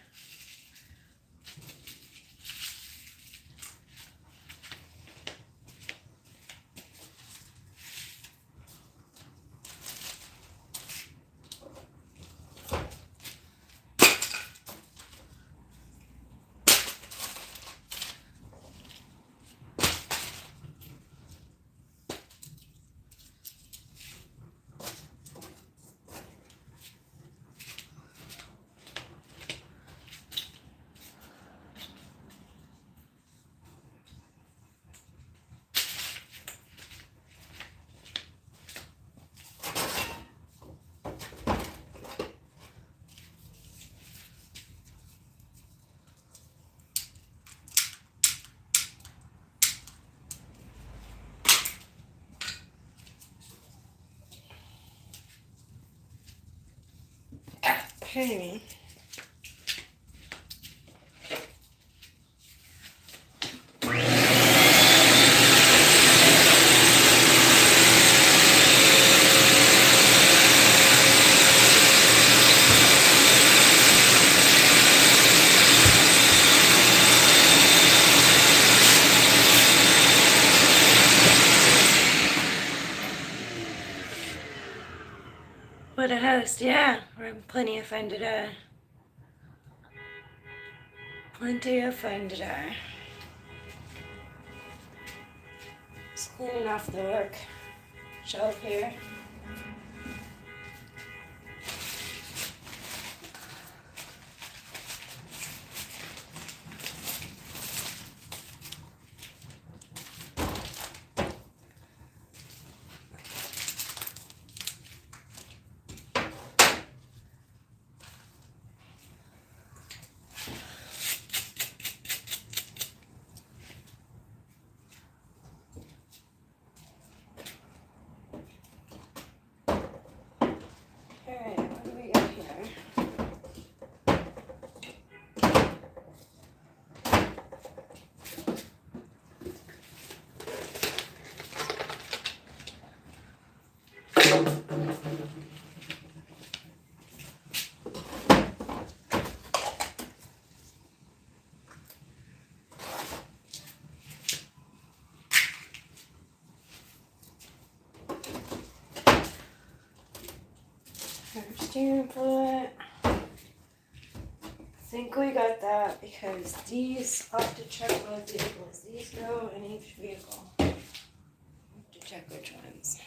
Speaker 1: Okay. What a host, yeah. We're having plenty of fun today. Plenty of fun today. Just cleaning off the work shelf here. Steering fluid. I think we got that because these, I'll have to check both vehicles. These go in each vehicle. I have to check which ones.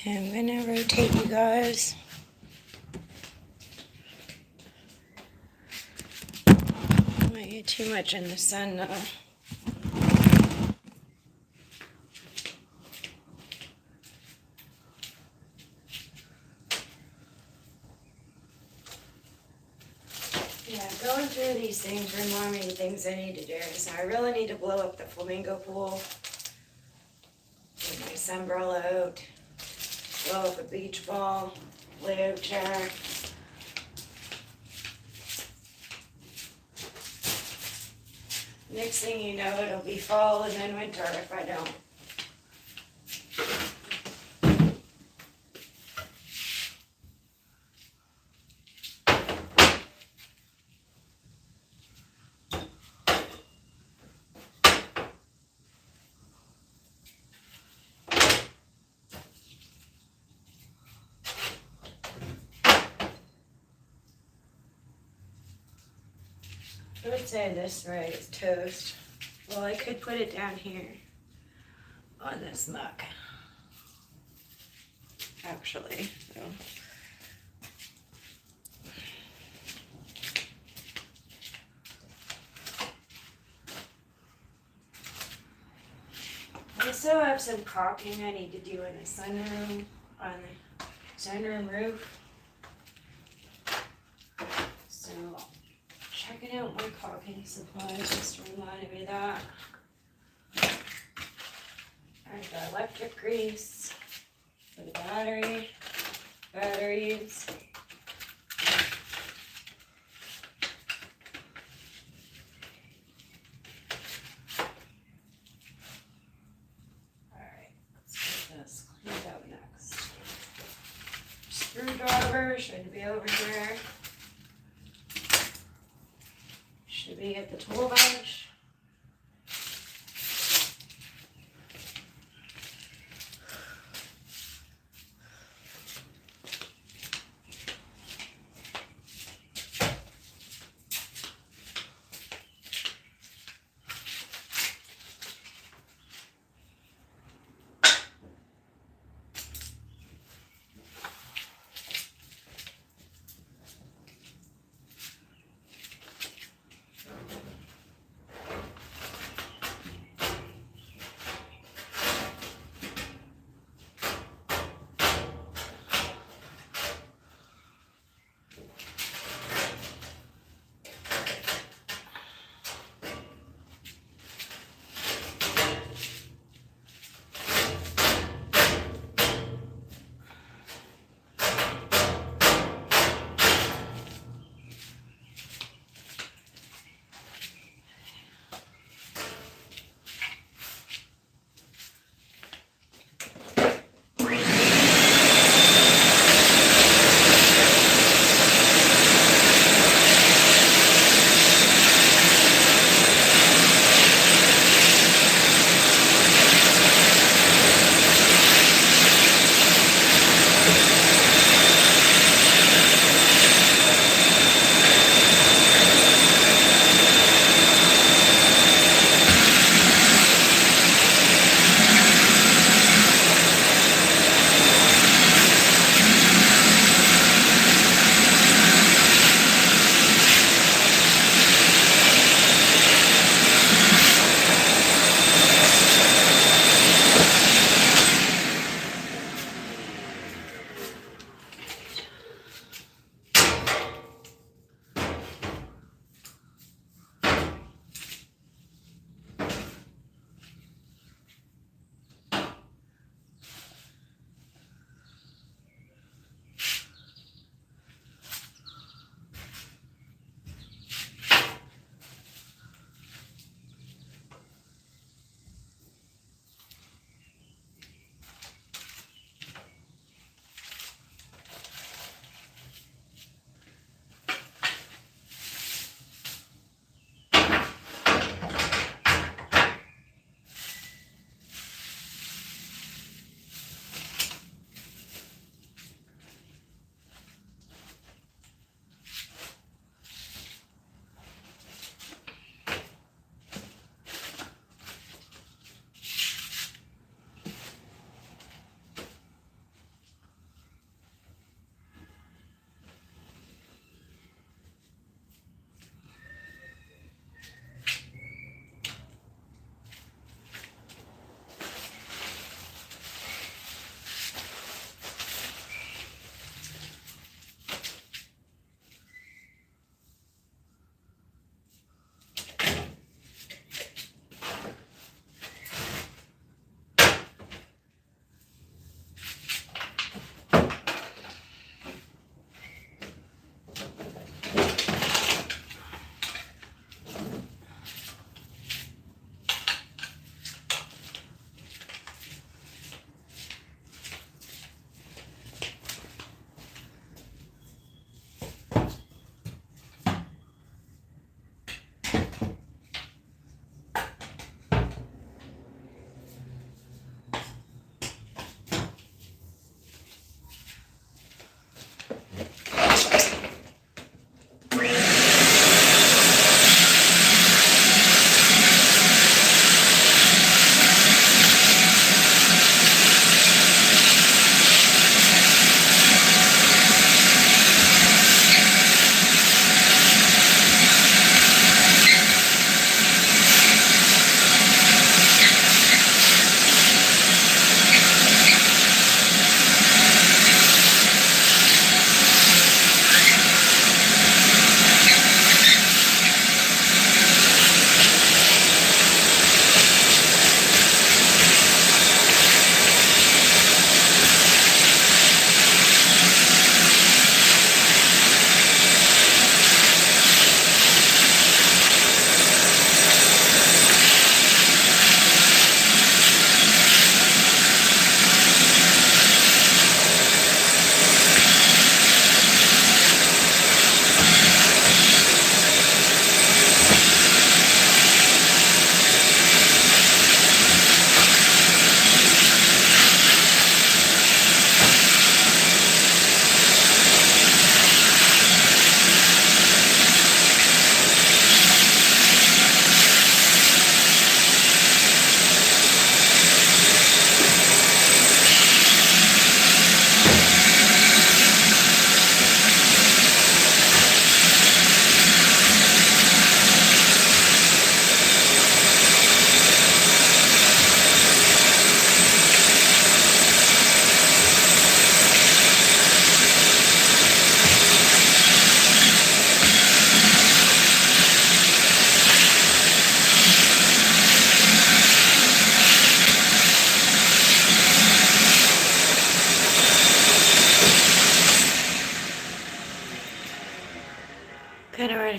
Speaker 1: Okay, I'm gonna rotate you guys. I might get too much in the sun though. Yeah, going through these things remind me of things I need to do. So I really need to blow up the flamingo pool. Get my sunbrella out. Blow up a beach ball. Layout chair. Next thing you know, it'll be fall and then winter if I don't. I would say this right is toast. Well, I could put it down here on this muck. Actually, so. I still have some caulking I need to do in the sunroom, on the sunroom roof. So, checking out my caulking supplies just reminded me of that. I've got electric grease for the batteries. Alright, let's get this cleaned up next. Screwdriver should be over here. Should be at the tool bench.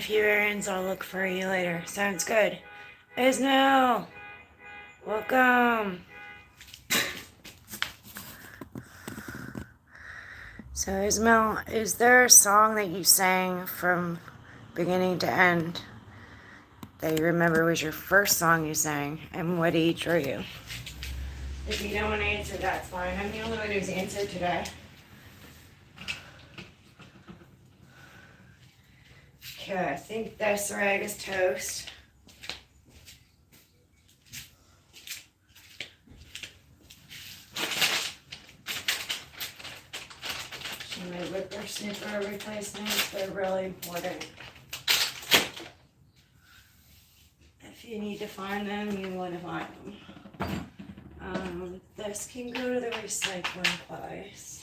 Speaker 1: few errands. I'll look for you later. Sounds good. Ismail, welcome. So Ismail, is there a song that you sang from beginning to end that you remember was your first song you sang, and what age were you? If you don't want to answer, that's fine. I'm the only one who's answered today. Okay, I think this rag is toast. Should my whipper snipper replacements? They're really important. If you need to find them, you want to find them. This can go to the recycling place.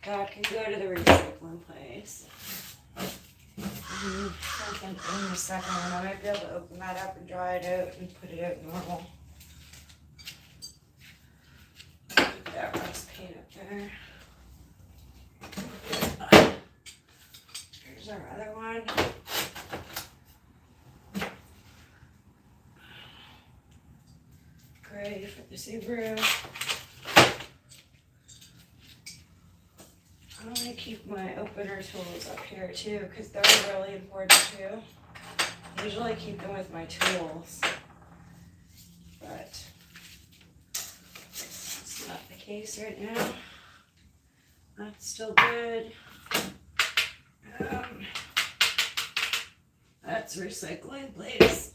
Speaker 1: That can go to the recycling place. Second, in the second one, I might be able to open that up and dry it out and put it out normal. Put that rust paint up there. Here's our other one. Gray for the Subaru. I'm going to keep my opener tools up here too, because they're really important too. I usually keep them with my tools, but it's not the case right now. That's still good. That's recycling place.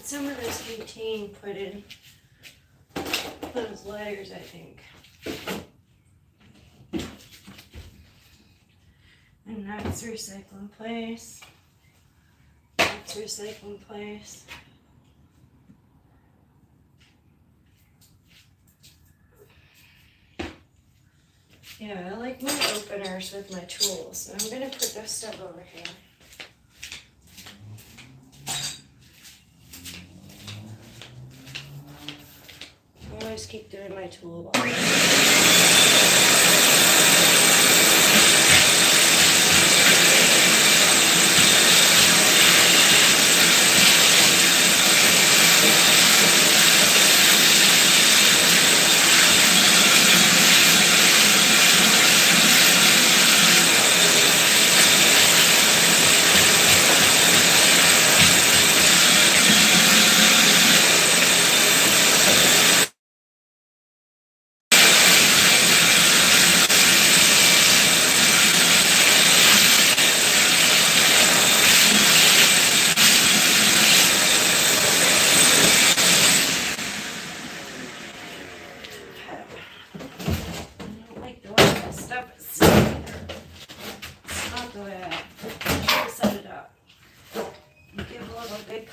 Speaker 1: Some of this butane put in those layers, I think. And that's recycling place. That's recycling place. Yeah, I like my openers with my tools. So I'm going to put this stuff over here. I always keep doing my toolbox.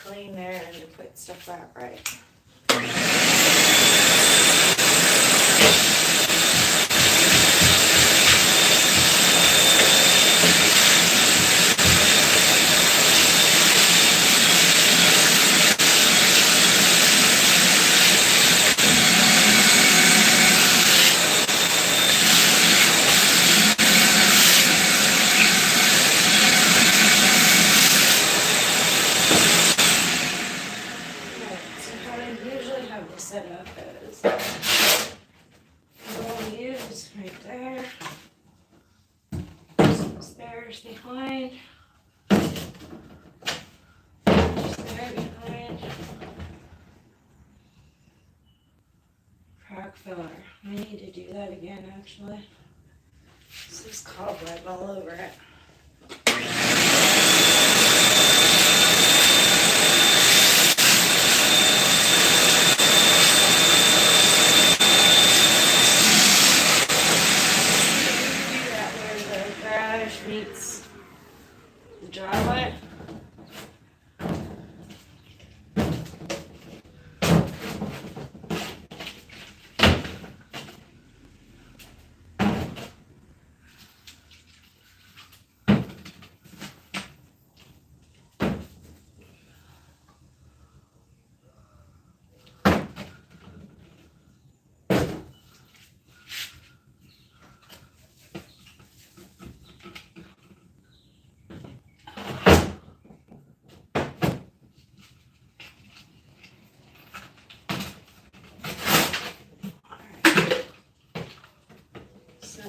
Speaker 1: Clean there and to put stuff out right. Set up as we'll use right there. Some stairs behind. There behind. Crack filler. I need to do that again actually. This is cobweb all over it. Meets the driveway.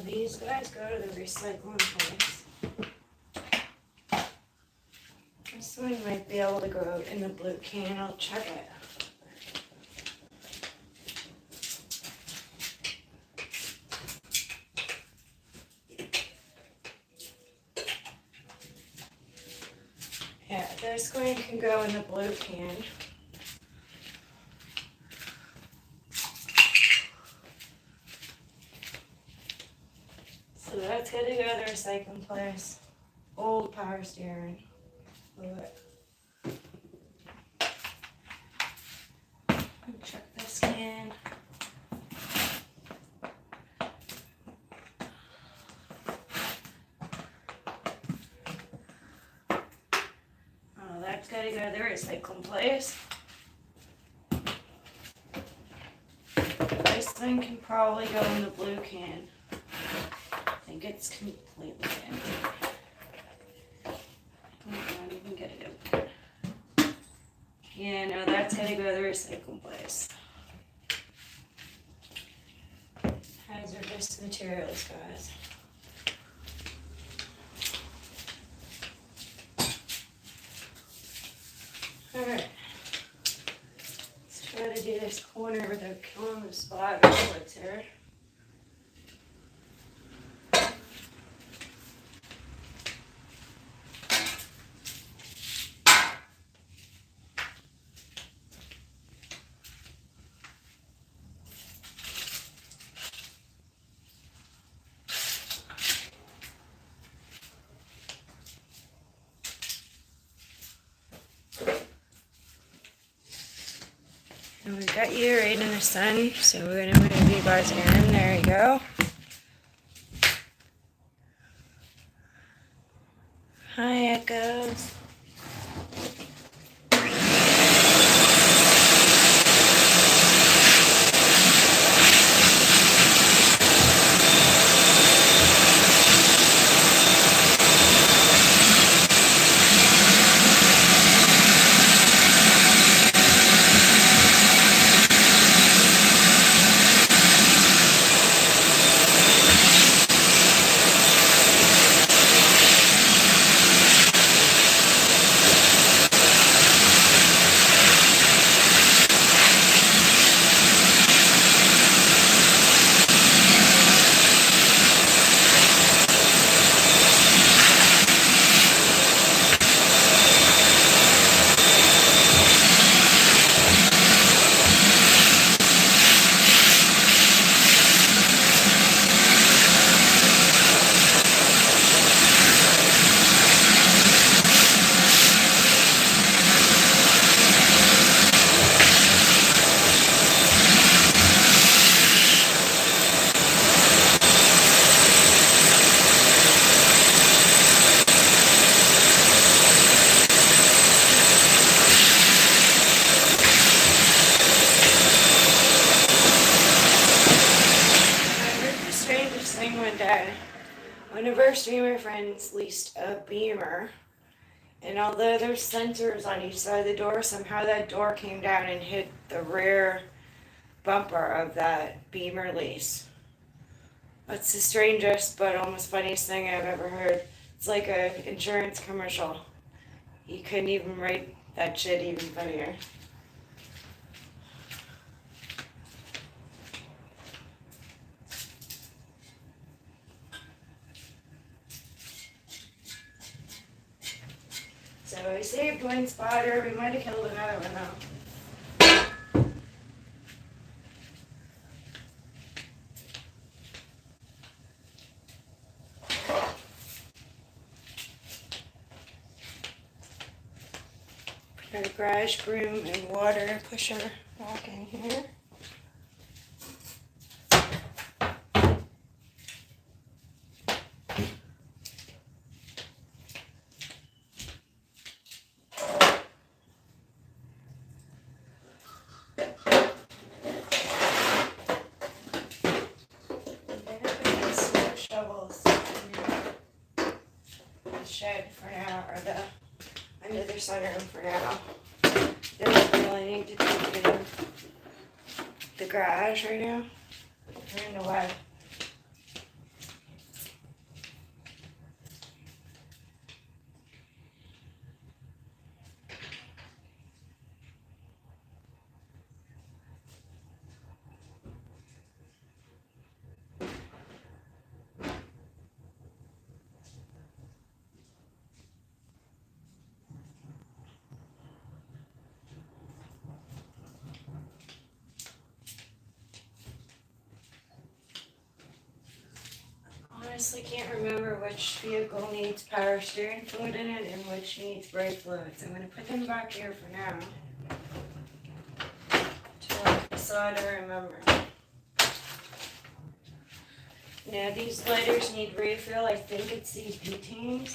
Speaker 1: these guys go to the recycling place. This one might be able to go in the blue can. I'll check it. Yeah, this one can go in the blue can. So that's gonna go to the recycling place. Old power steering. Check this can. Oh, that's gotta go to the recycling place. This thing can probably go in the blue can. I think it's completely empty. Not even get it open. Yeah, no, that's gotta go to the recycling place. Hazardous materials, guys. Alright. Let's try to do this corner without killing the spider what's here. And we've got you right in the sun, so we're going to move you guys in. There you go. Hi, Echoes. One of our streamer friends leased a Beamer, and although there's sensors on each side of the door, somehow that door came down and hit the rear bumper of that Beamer lease. That's the strangest but almost funniest thing I've ever heard. It's like an insurance commercial. You couldn't even write that shit even funnier. So we saved one spotter. We might have killed another one though. Put our garage broom and water pusher back in here. Shed for now, or the under the sunroom for now. Don't really need to be in the garage right now. We're in the web. honestly can't remember which vehicle needs power steering fluid in it and which needs brake fluids. I'm gonna put them back here for now. Till I decide I remember. Now these lighters need refill. I think it's these butanes.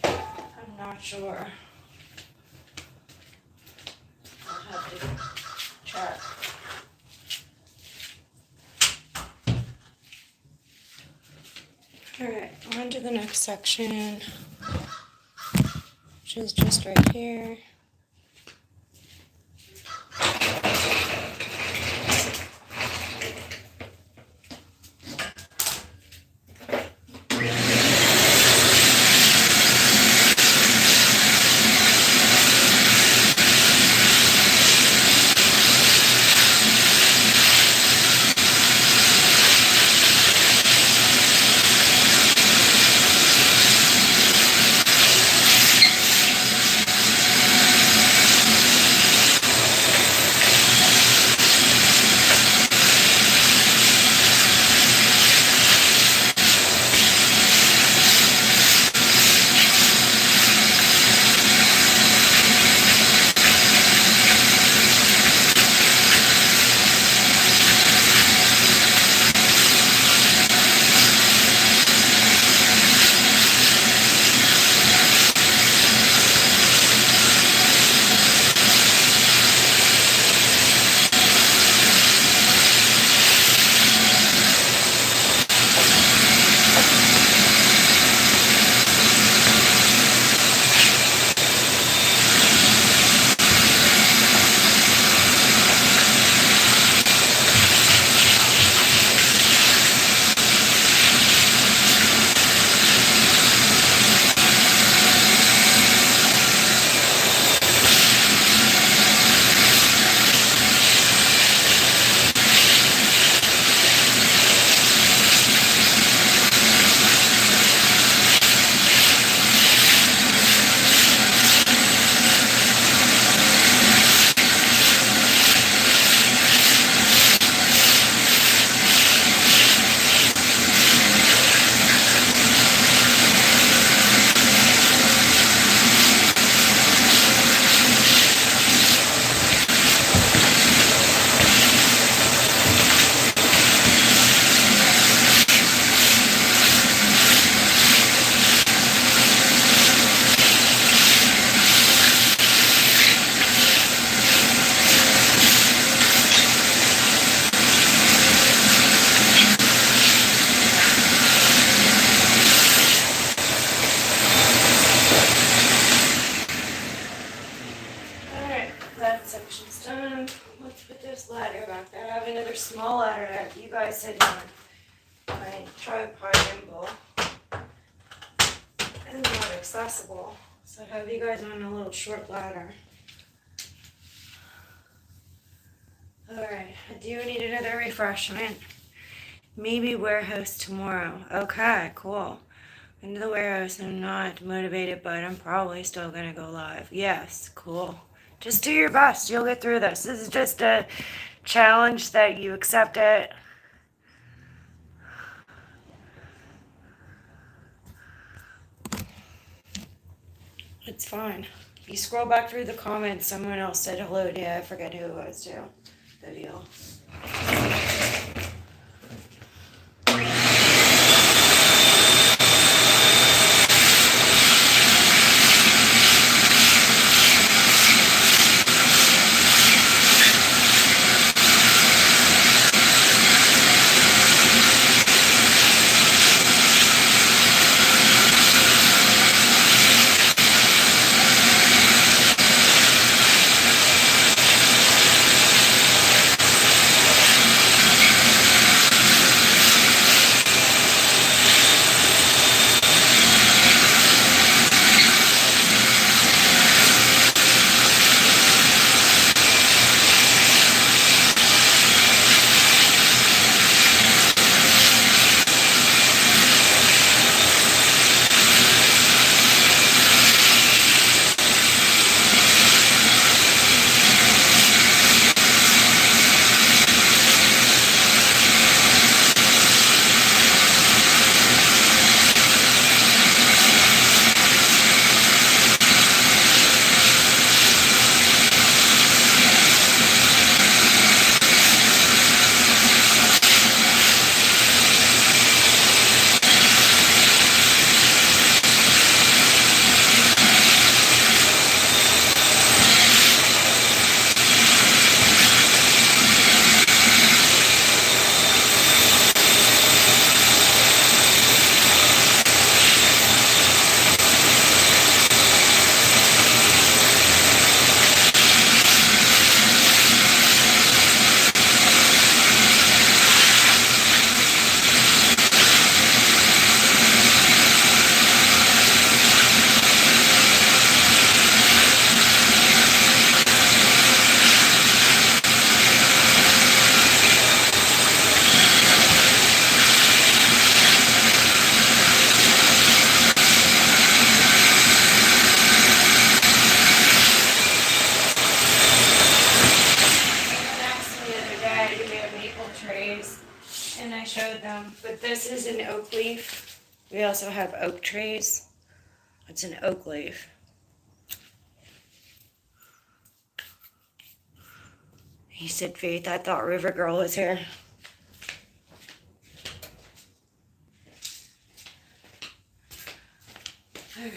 Speaker 1: I'm not sure. I'll have to check. Alright, on to the next section, which is just right here. Small ladder that you guys said my tripod gimbal and not accessible. So I have you guys on a little short ladder. Alright, I do need another refreshment. Maybe warehouse tomorrow. Okay, cool. Into the warehouse. I'm not motivated, but I'm probably still gonna go live. Yes, cool. Just do your best. You'll get through this. This is just a challenge that you accept it. It's fine. You scroll back through the comments, someone else said hello to you. I forget who it was too. Good deal. I showed them, but this is an oak leaf. We also have oak trees. It's an oak leaf. He said, Faith, I thought River Girl was here. Alright.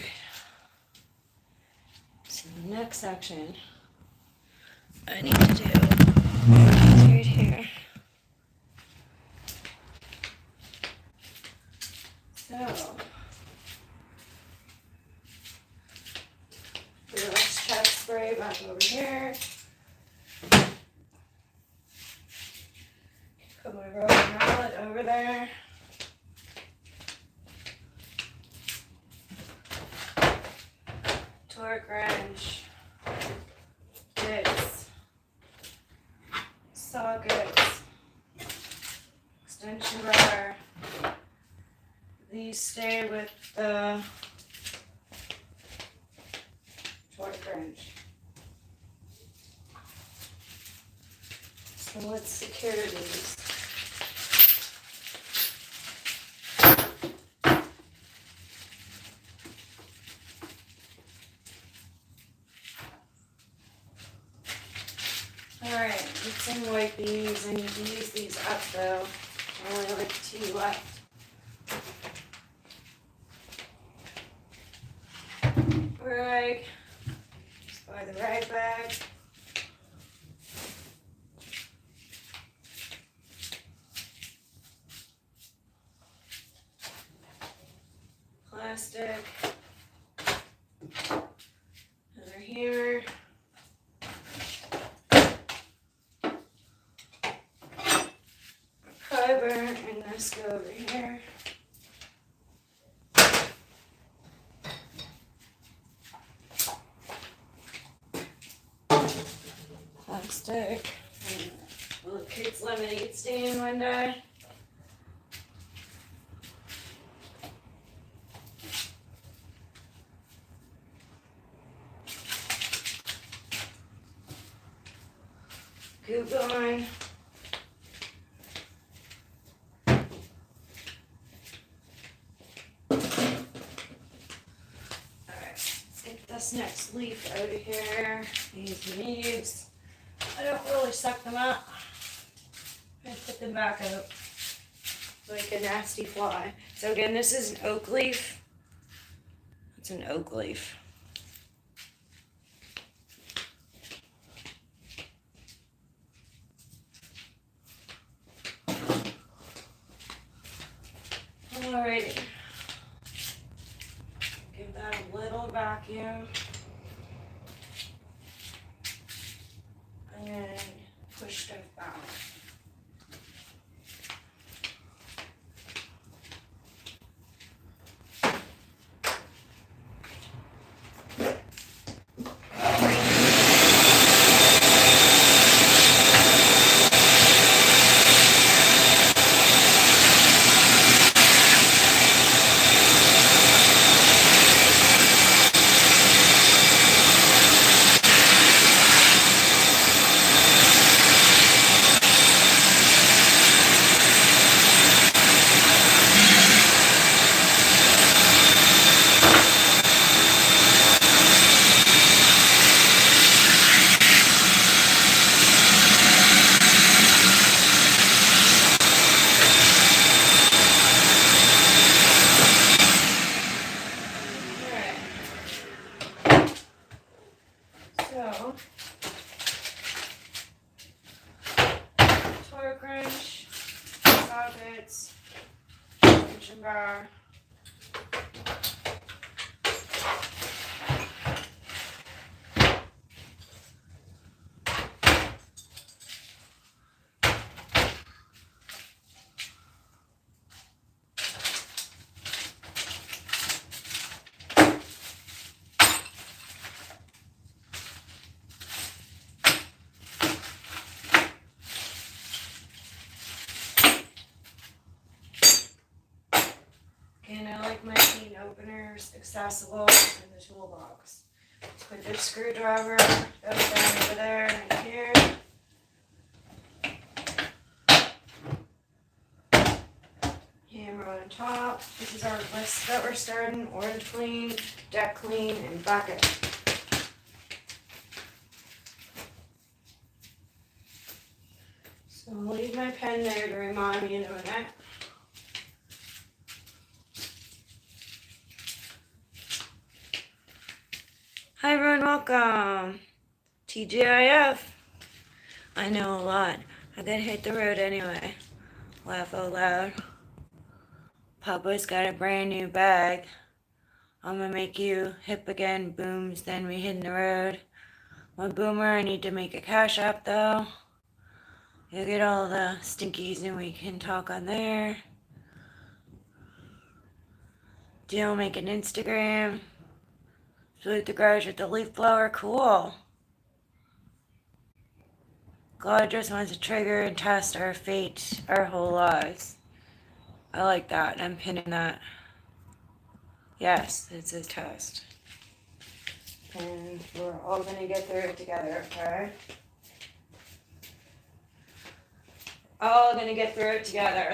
Speaker 1: So the next section I need to do is right here. So, let's check spray back over here. Put my rubber mallet over there. Torque wrench, bits, sockets, extension bar. These stay with the torque wrench. So let's secure these. Alright, let's wipe these. I need to use these up though. I only have like 2 left. Rag. Just buy the rag bag. Plastic. Another hammer. Cover, and this go over here. Plastic. Well, the kids' lemonade stand one day. Coupon. This next leaf out of here, these leaves, I don't really suck them up. I put them back out like a nasty fly. So again, this is an oak leaf. It's an oak leaf. Alrighty. Give that a little vacuum. And push stuff back. So, torque wrench, sockets, extension bar. And I like my cane openers accessible in the toolbox. Put this screwdriver, goes down over there and here. on top. This is our list that we're starting. Orange clean, deck clean, and bucket. So I'll leave my pen there to remind me in a minute. Hi everyone, welcome. TGIF. I know a lot. I gotta hit the road anyway. Laugh out loud. Papa's got a brand new bag. I'm gonna make you hip again, booms, then we hit the road. My boomer, I need to make a cash app though. You'll get all the stinkies and we can talk on there. Jill, make an Instagram. Split the garage with the leaf blower, cool. God just wants to trigger and test our fate, our whole lives. I like that. I'm pinning that. Yes, it's a test. And we're all going to get through it together, okay? All going to get through it together.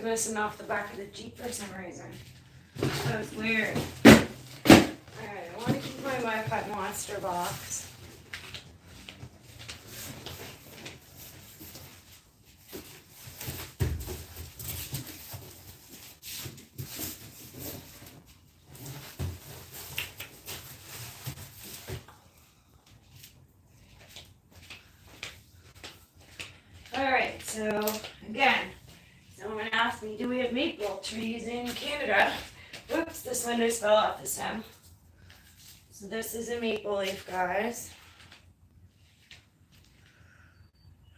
Speaker 1: Missing off the back of the Jeep for some reason. That was weird. Alright, I want to keep my MyPet Monster box. Alright, so again, someone asked me, do we have maple trees in Canada? Whoops, this window fell off the stem. So this is a maple leaf, guys.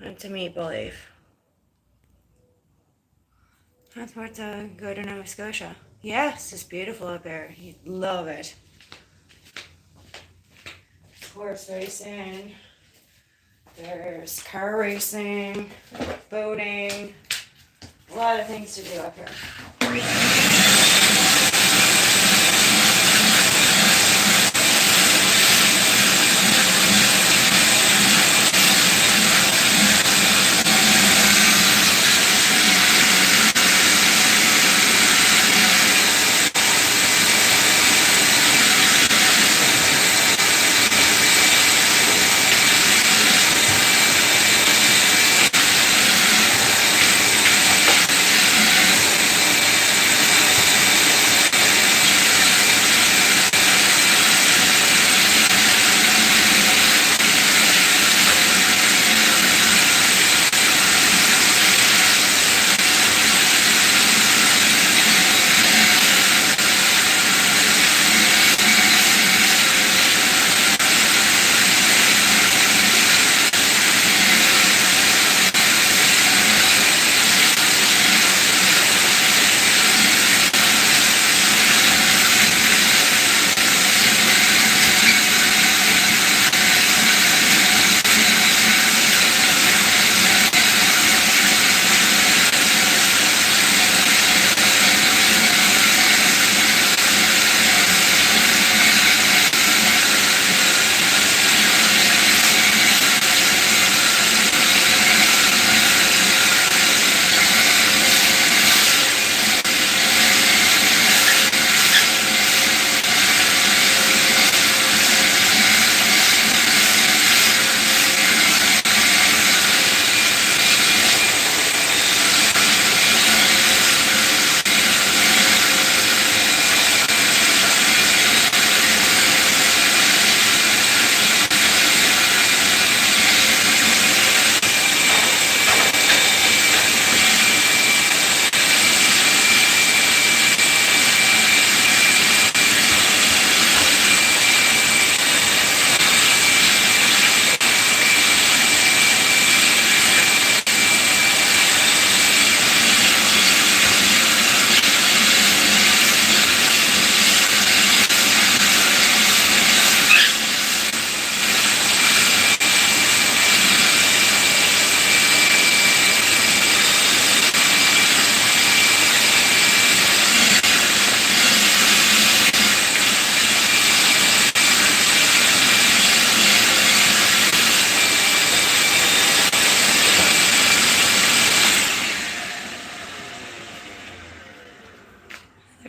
Speaker 1: It's a maple leaf. That's where to go to Nova Scotia. Yes, it's beautiful up there. You'd love it. Horse racing. There's car racing, boating, a lot of things to do up here.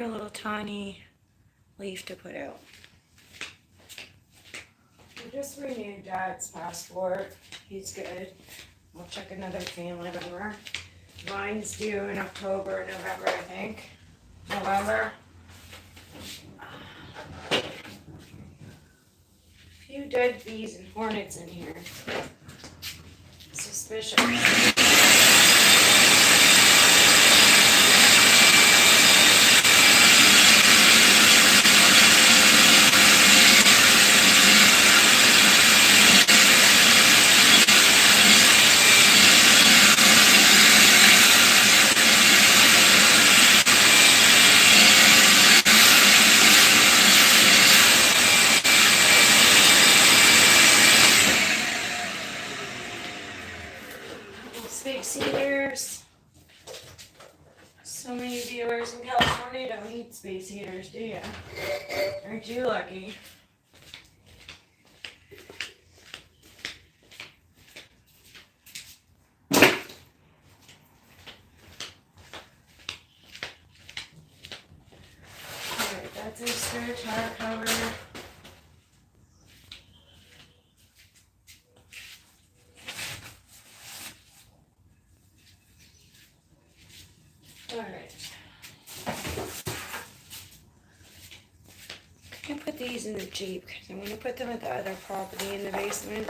Speaker 1: They're a little tiny leaf to put out. We just renewed Dad's passport. He's good. We'll check another family member. Mine's due in October, November, I think. November. A few dead bees and hornets in here. Suspicious. Space heaters. So many viewers in California don't need space heaters, do you? Aren't you lucky? Alright, that's our spare tire cover. Alright. I can put these in the Jeep because I'm going to put them at the other property in the basement.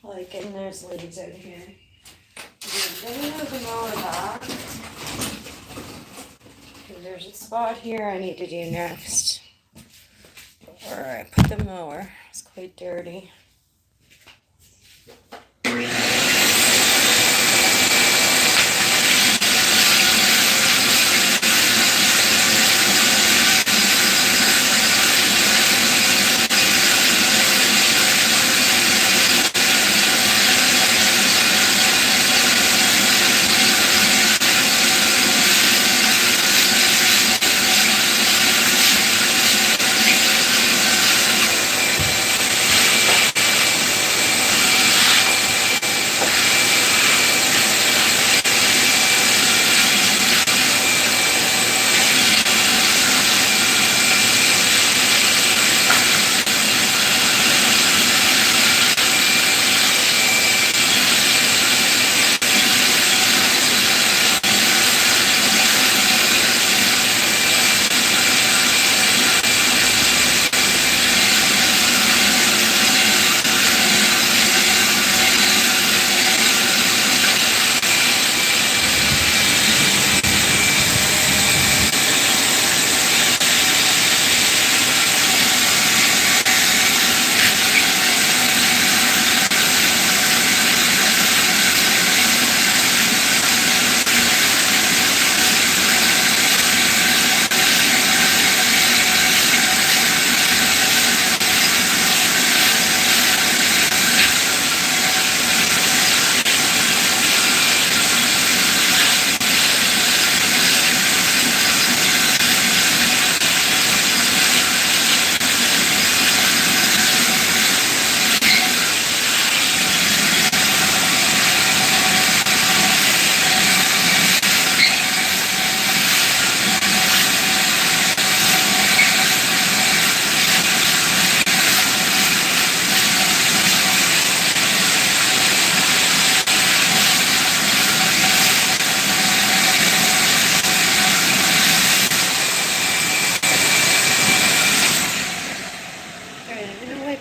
Speaker 1: like getting those leaves out of here. I'm gonna move the mower back. There's a spot here I need to do next. Where I put the mower. It's quite dirty.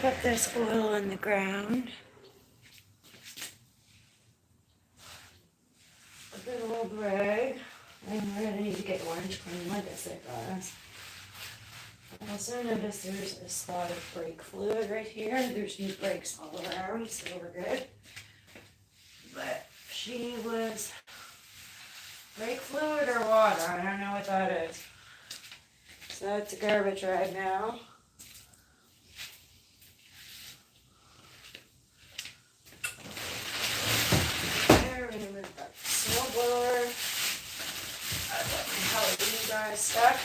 Speaker 1: Put this oil on the ground. A big old rag. I'm ready to get orange cream like I said, guys. I also noticed there's a spot of brake fluid right here. There's new brakes all around, so we're good. But she was brake fluid or water. I don't know what that is. So that's a garbage right now. Snowblower. I've got my Halloween guys stuck.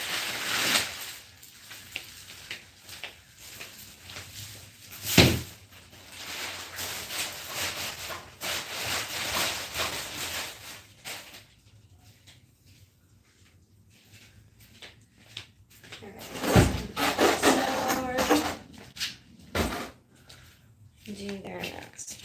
Speaker 1: Do there next.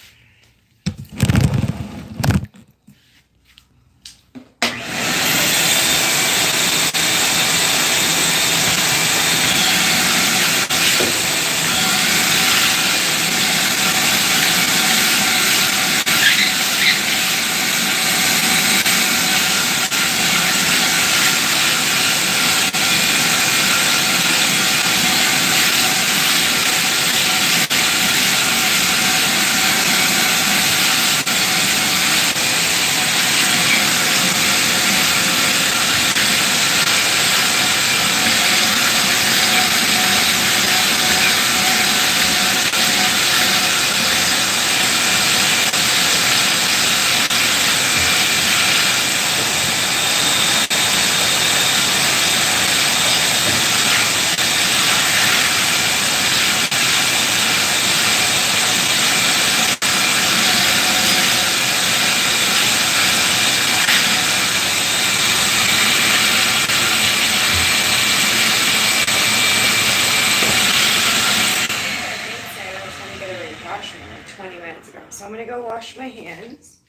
Speaker 1: So I'm gonna go wash my hands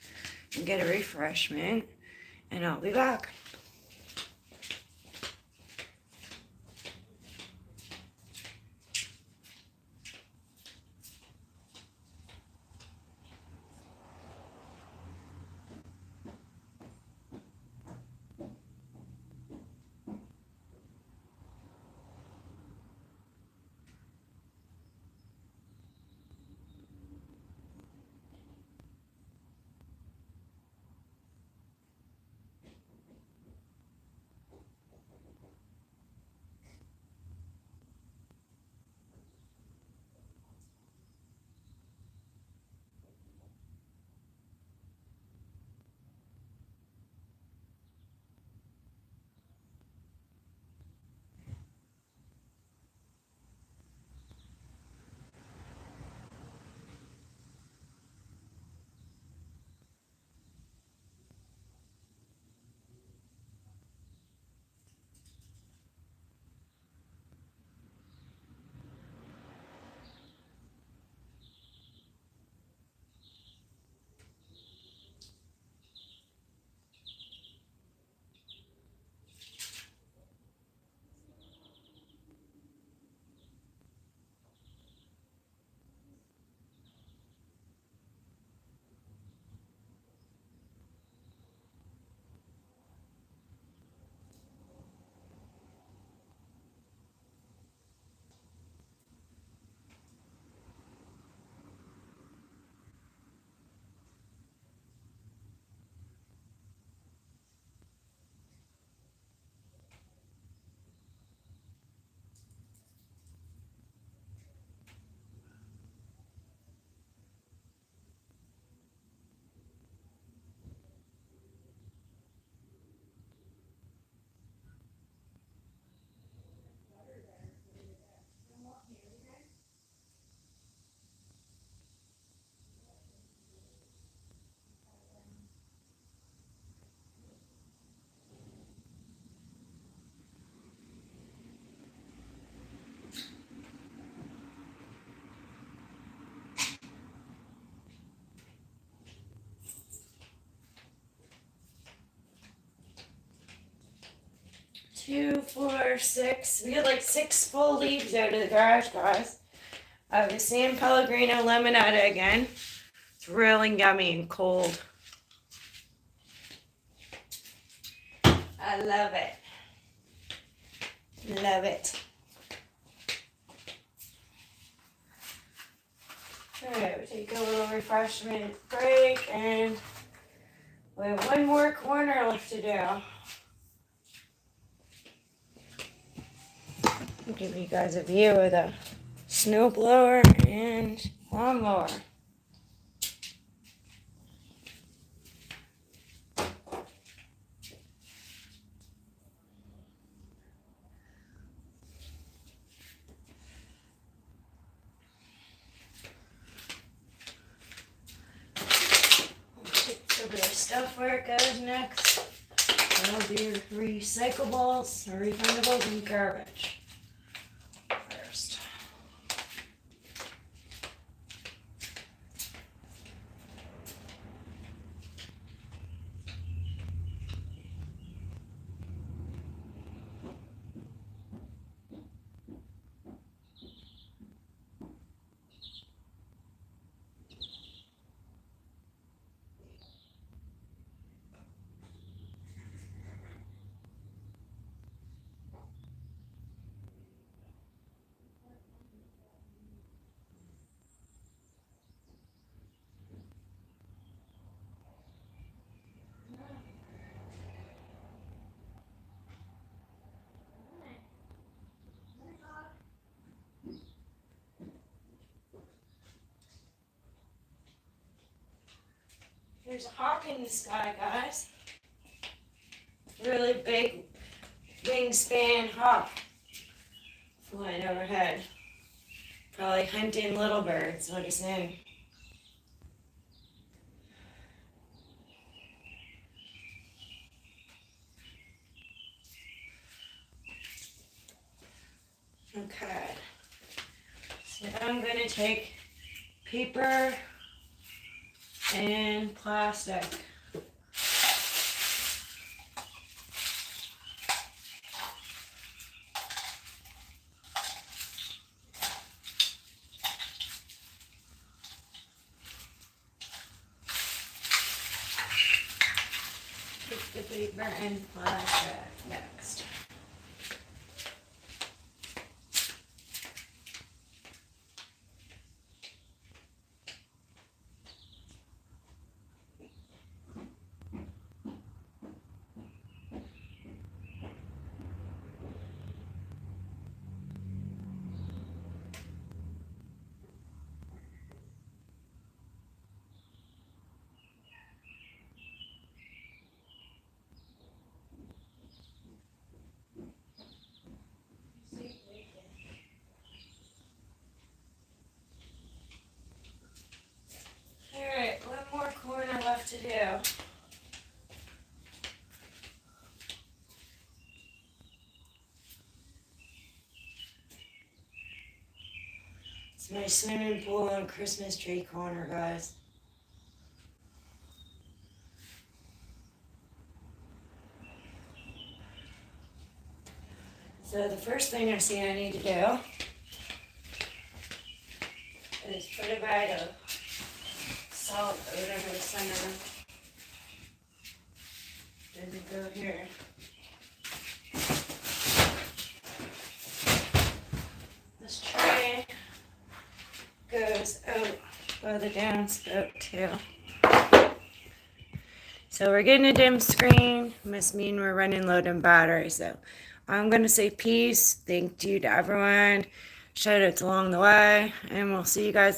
Speaker 1: and get a refreshment, and I'll be back. 2, 4, 6. We got like 6 full leaves out of the garage, guys. I have the San Pellegrino limonada again. It's really yummy and cold. I love it. Love it. Alright, we take a little refreshment break and we have one more corner left to do. I'll give you guys a view of the snow blower and lawnmower. Stuff where it goes next. I'll do recyclables or refundables and garbage first. There's a hawk in the sky, guys. Really big wingspan hawk flying overhead. Probably hunting little birds, what he's saying. Okay. So I'm going to take paper and plastic. Take the paper and plastic next. To do. It's my swimming pool and Christmas tree corner, guys. So the first thing I see I need to do is put a bag of salt or whatever the center doesn't go here. This tray goes out by the downspout too. So we're getting a dim screen. Must mean we're running low on battery. So I'm going to say peace. Thank you to everyone. Shout outs along the way. And we'll see you guys